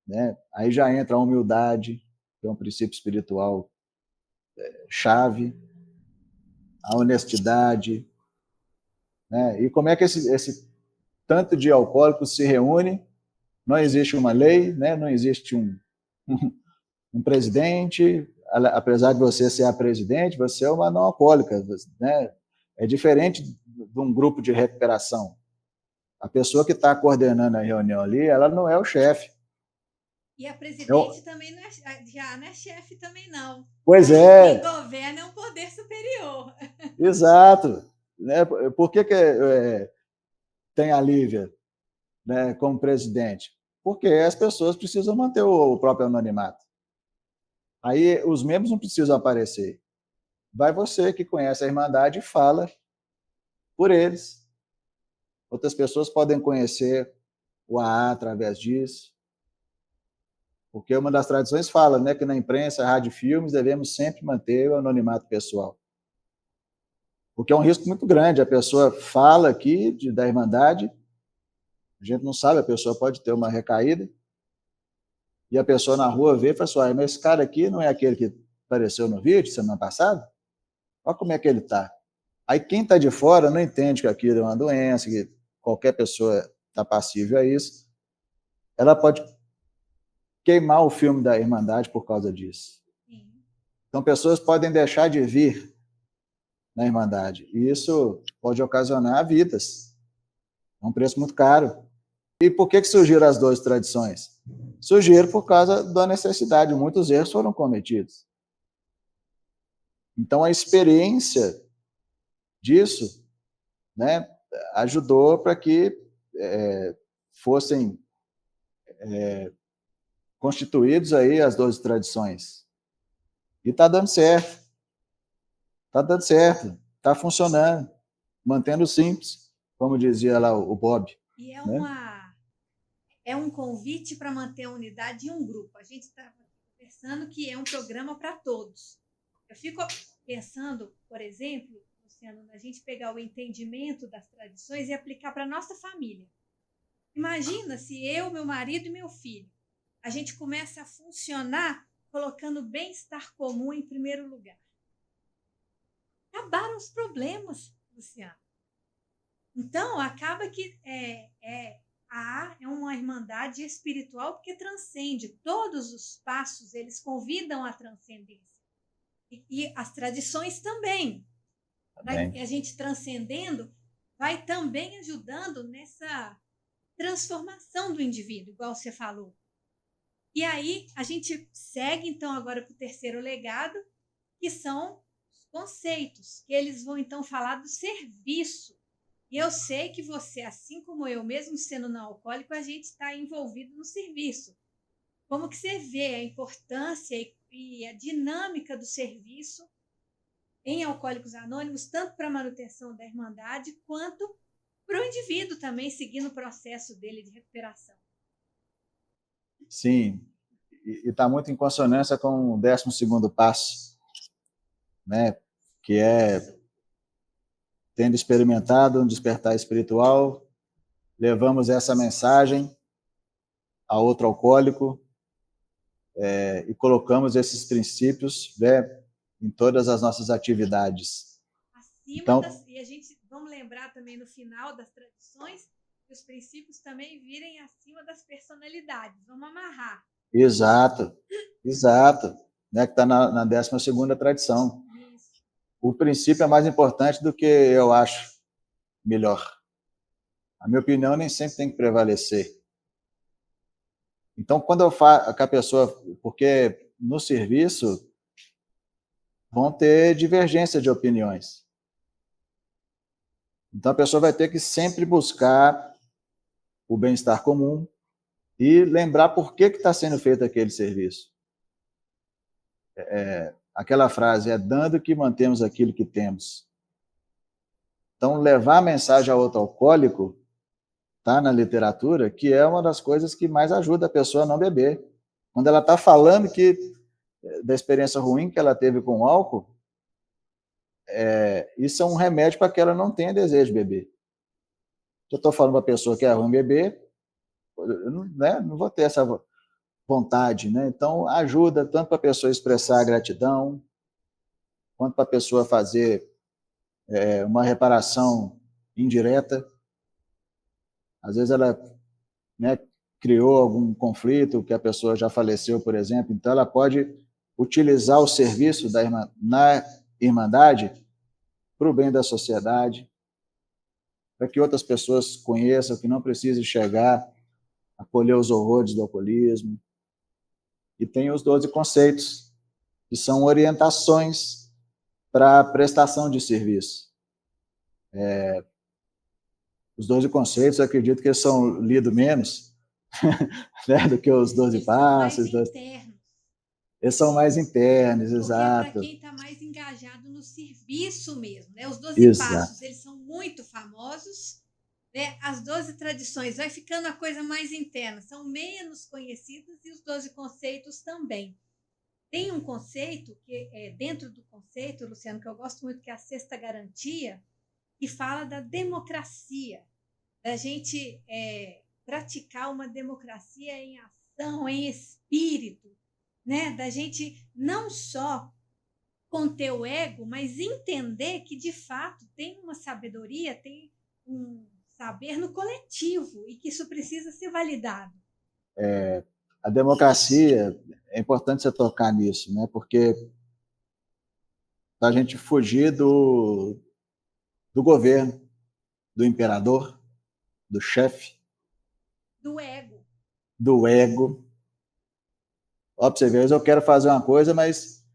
né? Aí já entra a humildade, que é um princípio espiritual chave, a honestidade, né? E como é que esse tanto de alcoólicos se reúne? Não existe uma lei, né? Não existe um presidente, apesar de você ser a presidente, você é uma não alcoólica, né? É diferente de um grupo de recuperação. A pessoa que está coordenando a reunião ali, ela não é o chefe.
E a presidente também não é chefe também, não.
Pois é.
Quem governa é um poder superior.
Exato. Né? Por que tem a Lívia, né, como presidente? Porque as pessoas precisam manter o próprio anonimato. Aí os membros não precisam aparecer. Vai você que conhece a Irmandade e fala por eles. Outras pessoas podem conhecer o AA através disso. Porque uma das tradições fala, né, que na imprensa, rádio e filmes devemos sempre manter o anonimato pessoal. Porque é um risco muito grande. A pessoa fala aqui da Irmandade, a gente não sabe, a pessoa pode ter uma recaída, e a pessoa na rua vê e fala assim, mas esse cara aqui não é aquele que apareceu no vídeo semana passada? Olha como é que ele está. Aí quem está de fora não entende que aquilo é uma doença, que qualquer pessoa está passível a isso. Ela pode queimar o filme da Irmandade por causa disso. Então, pessoas podem deixar de vir na Irmandade. E isso pode ocasionar vidas. É um preço muito caro. E por que surgiram as 12 tradições? Surgiram por causa da necessidade. Muitos erros foram cometidos. Então, a experiência disso, né, ajudou para que fossem constituídos aí as 12 tradições. E está dando certo. Está dando certo. Está funcionando. Mantendo simples, como dizia lá o Bob.
E é um convite para manter a unidade em um grupo. A gente está pensando que é um programa para todos. Eu fico pensando, por exemplo, Luciano, a gente pegar o entendimento das tradições e aplicar para a nossa família. Imagina se eu, meu marido e meu filho, a gente começa a funcionar colocando o bem-estar comum em primeiro lugar. Acabaram os problemas, Luciano. Então, acaba que é uma irmandade espiritual porque transcende. Todos os passos, eles convidam à transcendência. E as tradições também. A gente transcendendo vai também ajudando nessa transformação do indivíduo, igual você falou. E aí, a gente segue, então, agora para o terceiro legado, que são os conceitos, que eles vão, então, falar do serviço. E eu sei que você, assim como eu, mesmo sendo não alcoólico, a gente está envolvido no serviço. Como que você vê a importância e a dinâmica do serviço em Alcoólicos Anônimos, tanto para a manutenção da Irmandade, quanto para o indivíduo também, seguindo o processo dele de recuperação?
Sim, e está muito em consonância com o 12º passo, né? Que é, tendo experimentado um despertar espiritual, levamos essa mensagem a outro alcoólico e colocamos esses princípios, né, em todas as nossas atividades.
Então, e a gente, vamos lembrar também no final das tradições, que os princípios também virem acima das personalidades. Vamos amarrar.
Exato. Né, que está na 12ª tradição. Isso. O princípio é mais importante do que eu acho melhor. A minha opinião nem sempre tem que prevalecer. Então, quando eu falo com a pessoa, porque no serviço vão ter divergência de opiniões. Então, a pessoa vai ter que sempre buscar o bem-estar comum e lembrar por que está sendo feito aquele serviço. Aquela frase, é dando que mantemos aquilo que temos. Então, levar a mensagem ao outro alcoólico tá na literatura, que é uma das coisas que mais ajuda a pessoa a não beber. Quando ela está falando da experiência ruim que ela teve com o álcool, isso é um remédio para que ela não tenha desejo de beber. Se eu estou falando para a pessoa que é ruim beber, eu não vou ter essa vontade, né? Então, ajuda tanto para a pessoa expressar a gratidão, quanto para a pessoa fazer uma reparação indireta. Às vezes ela, né, criou algum conflito, que a pessoa já faleceu, por exemplo, então ela pode utilizar o serviço na Irmandade para o bem da sociedade, para que outras pessoas conheçam, que não precise chegar a colher os horrores do alcoolismo. E tem os 12 conceitos, que são orientações para a prestação de serviço. Os 12 conceitos, eu acredito que eles são lidos menos, né, do que os 12 passos. Eles são mais internos, exato.
Para quem está mais engajado no serviço mesmo, né? Os 12 passos, eles são muito famosos, né? As 12 tradições, vai ficando a coisa mais interna, são menos conhecidas e os 12 conceitos também. Tem um conceito que é dentro do conceito, Luciano, que eu gosto muito, que é a sexta garantia, que fala da democracia, da gente praticar uma democracia em ação, em espírito, né? Da gente não só conter o ego, mas entender que de fato tem uma sabedoria, tem um saber no coletivo e que isso precisa ser validado.
A democracia, é importante você tocar nisso, né? Porque a gente fugir do governo, do imperador, do chefe,
Do ego.
do ego. Ó, para você ver, eu quero fazer uma coisa, mas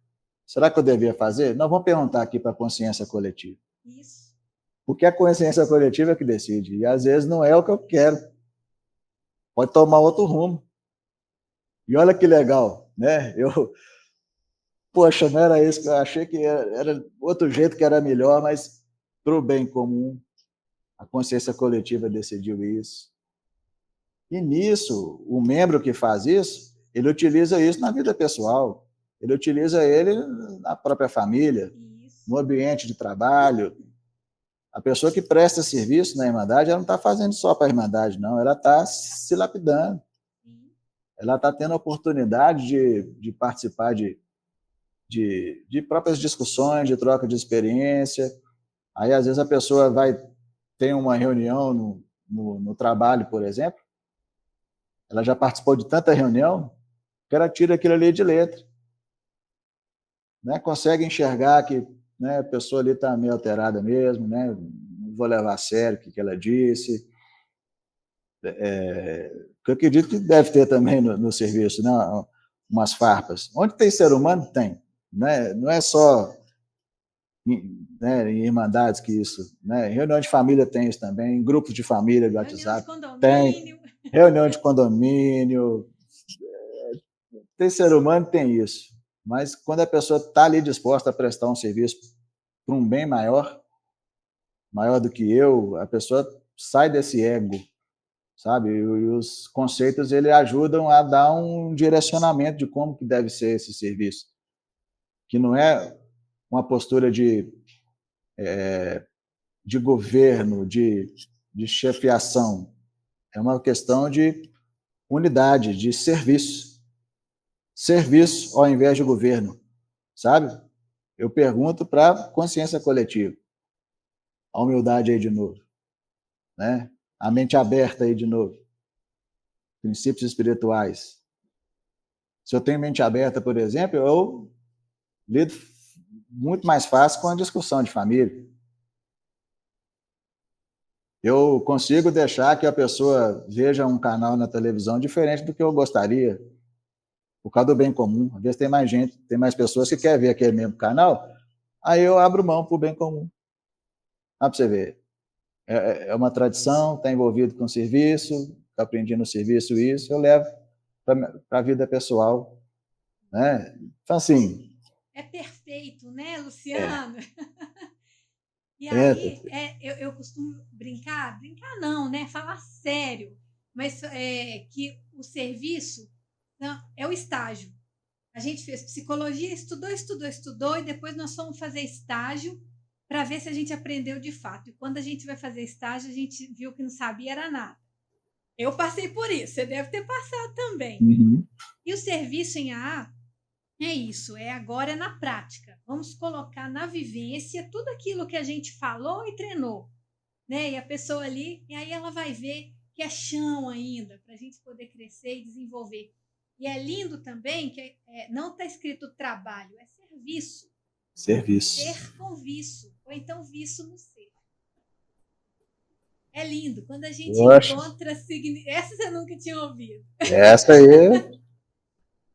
será que eu devia fazer? Não, vamos perguntar aqui para a consciência coletiva.
Isso.
Porque a consciência coletiva é que decide. E às vezes não é o que eu quero. Pode tomar outro rumo. E olha que legal, né? Poxa, não era isso que eu achei que era outro jeito que era melhor, mas para o bem comum, a consciência coletiva decidiu isso. E nisso, o membro que faz isso, ele utiliza isso na vida pessoal, ele utiliza ele na própria família,
Isso.
no ambiente de trabalho. A pessoa que presta serviço na Irmandade, ela não está fazendo só para a Irmandade, não, ela está se lapidando. Ela está tendo a oportunidade de participar de próprias discussões, de troca de experiência. Aí, às vezes, a pessoa tem uma reunião no trabalho, por exemplo, ela já participou de tanta reunião que ela tira aquilo ali de letra. Né? Consegue enxergar que, né, a pessoa ali está meio alterada mesmo, né? Não vou levar a sério o que ela disse. Eu acredito que deve ter também no serviço, né? Umas farpas. Onde tem ser humano, tem. Né? Não é só em irmandades que isso. Né? Em reunião de família tem isso também, em grupos de família de
Reunião de
WhatsApp tem,
condomínio.
reunião de condomínio. Tem ser humano, tem isso. Mas quando a pessoa está ali disposta a prestar um serviço para um bem maior, maior do que eu, a pessoa sai desse ego, sabe? E os conceitos ele ajudam a dar um direcionamento de como que deve ser esse serviço, que não é uma postura de governo, de chefiação, é uma questão de unidade, de serviço. Serviço ao invés de governo, sabe? Eu pergunto para a consciência coletiva. A humildade aí de novo, né? A mente aberta aí de novo. Princípios espirituais. Se eu tenho mente aberta, por exemplo, eu lido muito mais fácil com a discussão de família. Eu consigo deixar que a pessoa veja um canal na televisão diferente do que eu gostaria, por causa do bem comum. Às vezes tem mais gente, tem mais pessoas que querem ver aquele mesmo canal, aí eu abro mão para o bem comum. Dá para você ver. É uma tradição, está envolvido com o serviço, aprendi no serviço isso, eu levo para a vida pessoal. Né? Então, assim...
É perfeito, né, Luciano? E
É,
aí, eu costumo brincar não, né? Falar sério, mas que o serviço não, é o estágio. A gente fez psicologia, estudou, e depois nós fomos fazer estágio para ver se a gente aprendeu de fato. E quando a gente vai fazer estágio, a gente viu que não sabia era nada. Eu passei por isso, você deve ter passado também.
Uhum.
E o serviço em AA é isso, agora é na prática. Vamos colocar na vivência tudo aquilo que a gente falou e treinou, né? E a pessoa ali, e aí ela vai ver que é chão ainda, para a gente poder crescer e desenvolver. E é lindo também que não está escrito trabalho, é serviço.
Serviço.
Ser com viço, ou então viço no ser. É lindo, quando a gente
Poxa,
encontra... Essa você nunca tinha ouvido.
essa aí,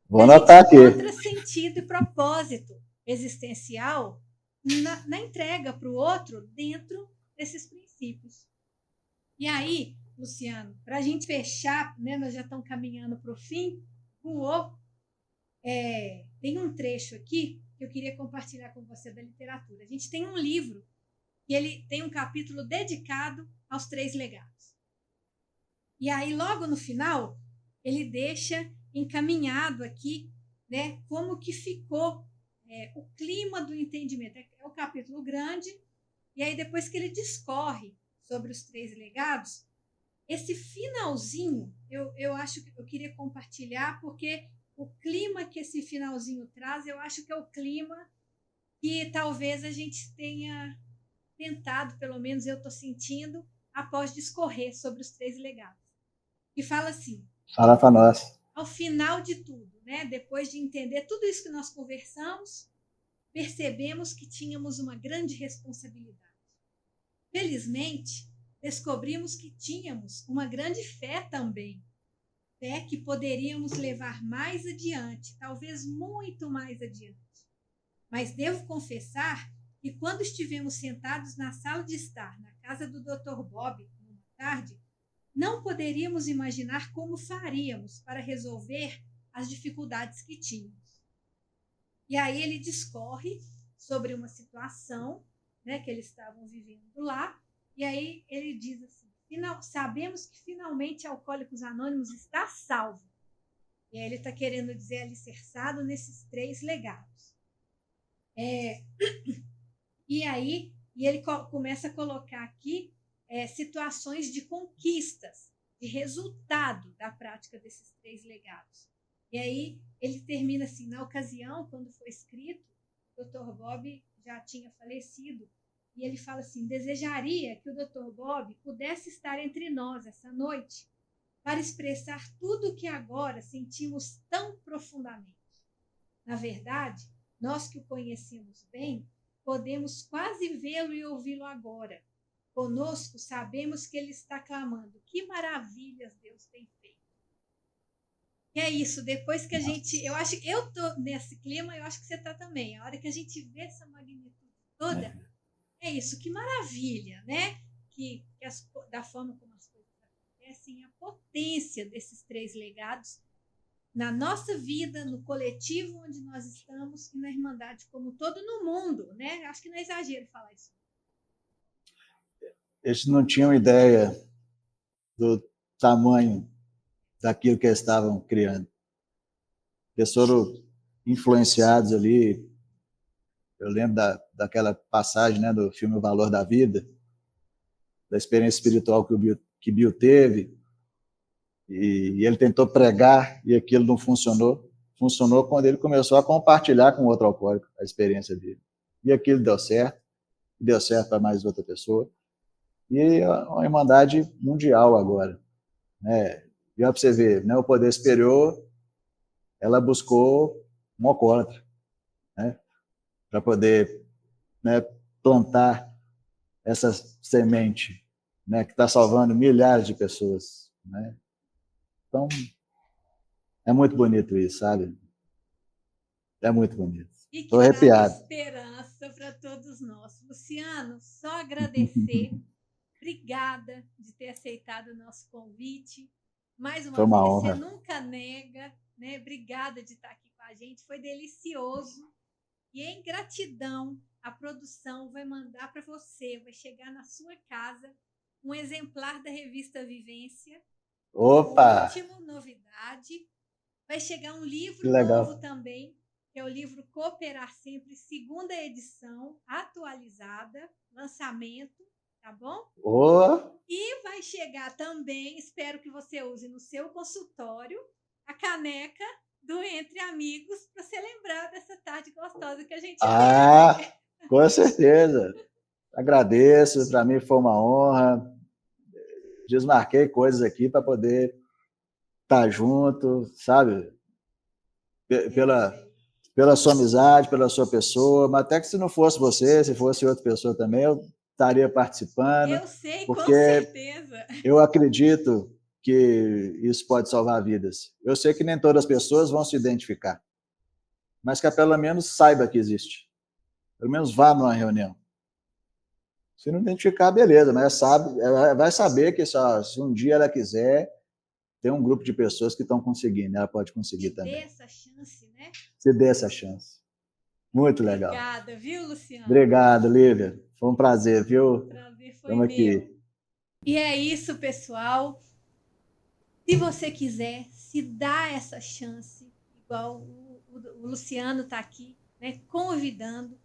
vou
A gente
anotar
encontra
aqui.
sentido e propósito existencial na entrega para o outro dentro desses princípios. E aí, Luciano, para a gente fechar, né, nós já estamos caminhando para o fim, tem um trecho aqui que eu queria compartilhar com você da literatura. A gente tem um livro E ele tem um capítulo dedicado aos 3 legados. E aí, logo no final, ele deixa encaminhado aqui, né, como que ficou o clima do entendimento. É um capítulo grande, e aí depois que ele discorre sobre os 3 legados, esse finalzinho, eu acho que eu queria compartilhar, porque o clima que esse finalzinho traz, eu acho que é o clima que talvez a gente tenha tentado, pelo menos eu estou sentindo, após discorrer sobre os 3 legados. E fala assim:
Fala para nós.
Ao final de tudo, né, depois de entender tudo isso que nós conversamos, percebemos que tínhamos uma grande responsabilidade. Felizmente, descobrimos que tínhamos uma grande fé também, fé que poderíamos levar mais adiante, talvez muito mais adiante. Mas devo confessar que quando estivemos sentados na sala de estar, na casa do Dr. Bob, numa tarde, não poderíamos imaginar como faríamos para resolver as dificuldades que tínhamos. E aí ele discorre sobre uma situação, né, que eles estavam vivendo lá, e aí ele diz assim: sabemos que finalmente Alcoólicos Anônimos está salvo. E aí ele está querendo dizer alicerçado nesses 3 legados. E aí ele começa a colocar aqui situações de conquistas, de resultado da prática desses 3 legados. E aí ele termina assim: na ocasião, quando foi escrito, o Dr. Bob já tinha falecido, e ele fala assim: desejaria que o Dr. Bob pudesse estar entre nós essa noite para expressar tudo o que agora sentimos tão profundamente. Na verdade, nós que o conhecemos bem, podemos quase vê-lo e ouvi-lo agora. Conosco sabemos que ele está clamando: que maravilhas Deus tem feito. E é isso, depois que a gente... Eu acho que eu estou nesse clima, eu acho que você está também. A hora que a gente vê essa magnitude toda, é isso, que maravilha, né? Da forma como as coisas acontecem, a potência desses 3 legados na nossa vida, no coletivo onde nós estamos e na Irmandade como um todo, no mundo, né? Acho que não é exagero falar isso.
Eles não tinham ideia do tamanho daquilo que eles estavam criando. Eles foram influenciados ali. Eu lembro daquela passagem, né, do filme O Valor da Vida, da experiência espiritual que Bill teve, e ele tentou pregar e aquilo não funcionou. Funcionou quando ele começou a compartilhar com outro alcoólico a experiência dele. E aquilo deu certo para mais outra pessoa. E é uma irmandade mundial agora, né? E para você ver, né, o poder superior, ela buscou um alcoólatra, né, para poder, né, plantar essa semente, né, que está salvando milhares de pessoas, né? Então, é muito bonito isso, sabe? É muito bonito.
E que
Estou arrepiado.
esperança para todos nós. Luciano, só agradecer. Obrigada de ter aceitado o nosso convite. Mais uma vez,
honra.
você nunca nega, né? Obrigada de estar aqui com a gente. Foi delicioso. E em gratidão, a produção vai mandar para você, vai chegar na sua casa, um exemplar da revista Vivência.
Opa!
Última novidade. Vai chegar um livro novo também, que é o livro Cooperar Sempre, 2ª edição, atualizada, lançamento, tá bom? E vai chegar também, espero que você use no seu consultório, a caneca do Entre Amigos, para você lembrar dessa tarde gostosa que a gente teve.
Com certeza. Agradeço, para mim foi uma honra. Desmarquei coisas aqui para poder estar junto, sabe? Pela sua amizade, pela sua pessoa, mas até que se não fosse você, se fosse outra pessoa também, eu estaria participando.
Eu sei, com certeza.
Eu acredito que isso pode salvar vidas. Eu sei que nem todas as pessoas vão se identificar, mas que pelo menos saiba que existe. Pelo menos vá numa reunião. Se não identificar, beleza, mas vai saber que se um dia ela quiser, tem um grupo de pessoas que estão conseguindo, ela pode conseguir também.
Se dê essa chance, né?
Se dê essa chance. Muito legal.
Obrigada, viu, Luciano?
Obrigado, Lívia. Foi um prazer, viu?
O prazer foi
Estamos
meu.
aqui.
E é isso, pessoal. Se você quiser, se dá essa chance, igual o Luciano está aqui, né, convidando,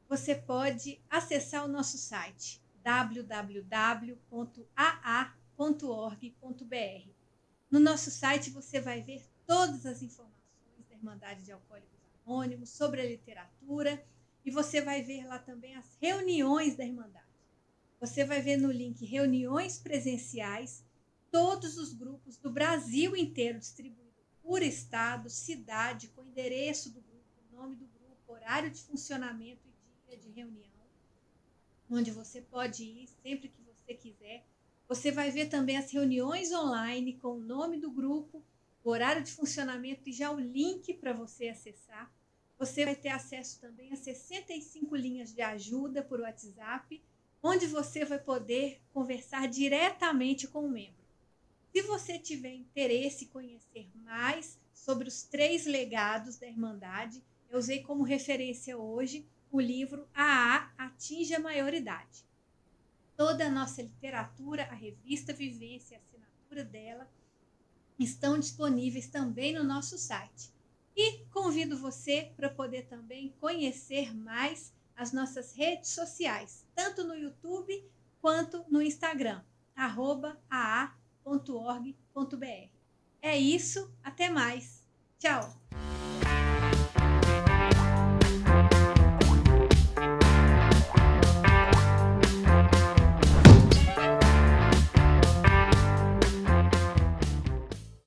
você pode acessar o nosso site www.aa.org.br. No nosso site você vai ver todas as informações da Irmandade de Alcoólicos Anônimos, sobre a literatura, e você vai ver lá também as reuniões da Irmandade. Você vai ver no link reuniões presenciais, todos os grupos do Brasil inteiro, distribuídos por estado, cidade, com endereço do grupo, nome do grupo, horário de funcionamento e dia de reunião, onde você pode ir sempre que você quiser. Você vai ver também as reuniões online com o nome do grupo, o horário de funcionamento e já o link para você acessar. Você vai ter acesso também a 65 linhas de ajuda por WhatsApp, onde você vai poder conversar diretamente com o membro. Se você tiver interesse em conhecer mais sobre os 3 legados da Irmandade, eu usei como referência hoje o livro AA Atinge a Maioridade. Toda a nossa literatura, a revista Vivência, a assinatura dela, estão disponíveis também no nosso site. E convido você para poder também conhecer mais as nossas redes sociais, tanto no YouTube quanto no Instagram, @aa.org.br. É isso, até mais. Tchau!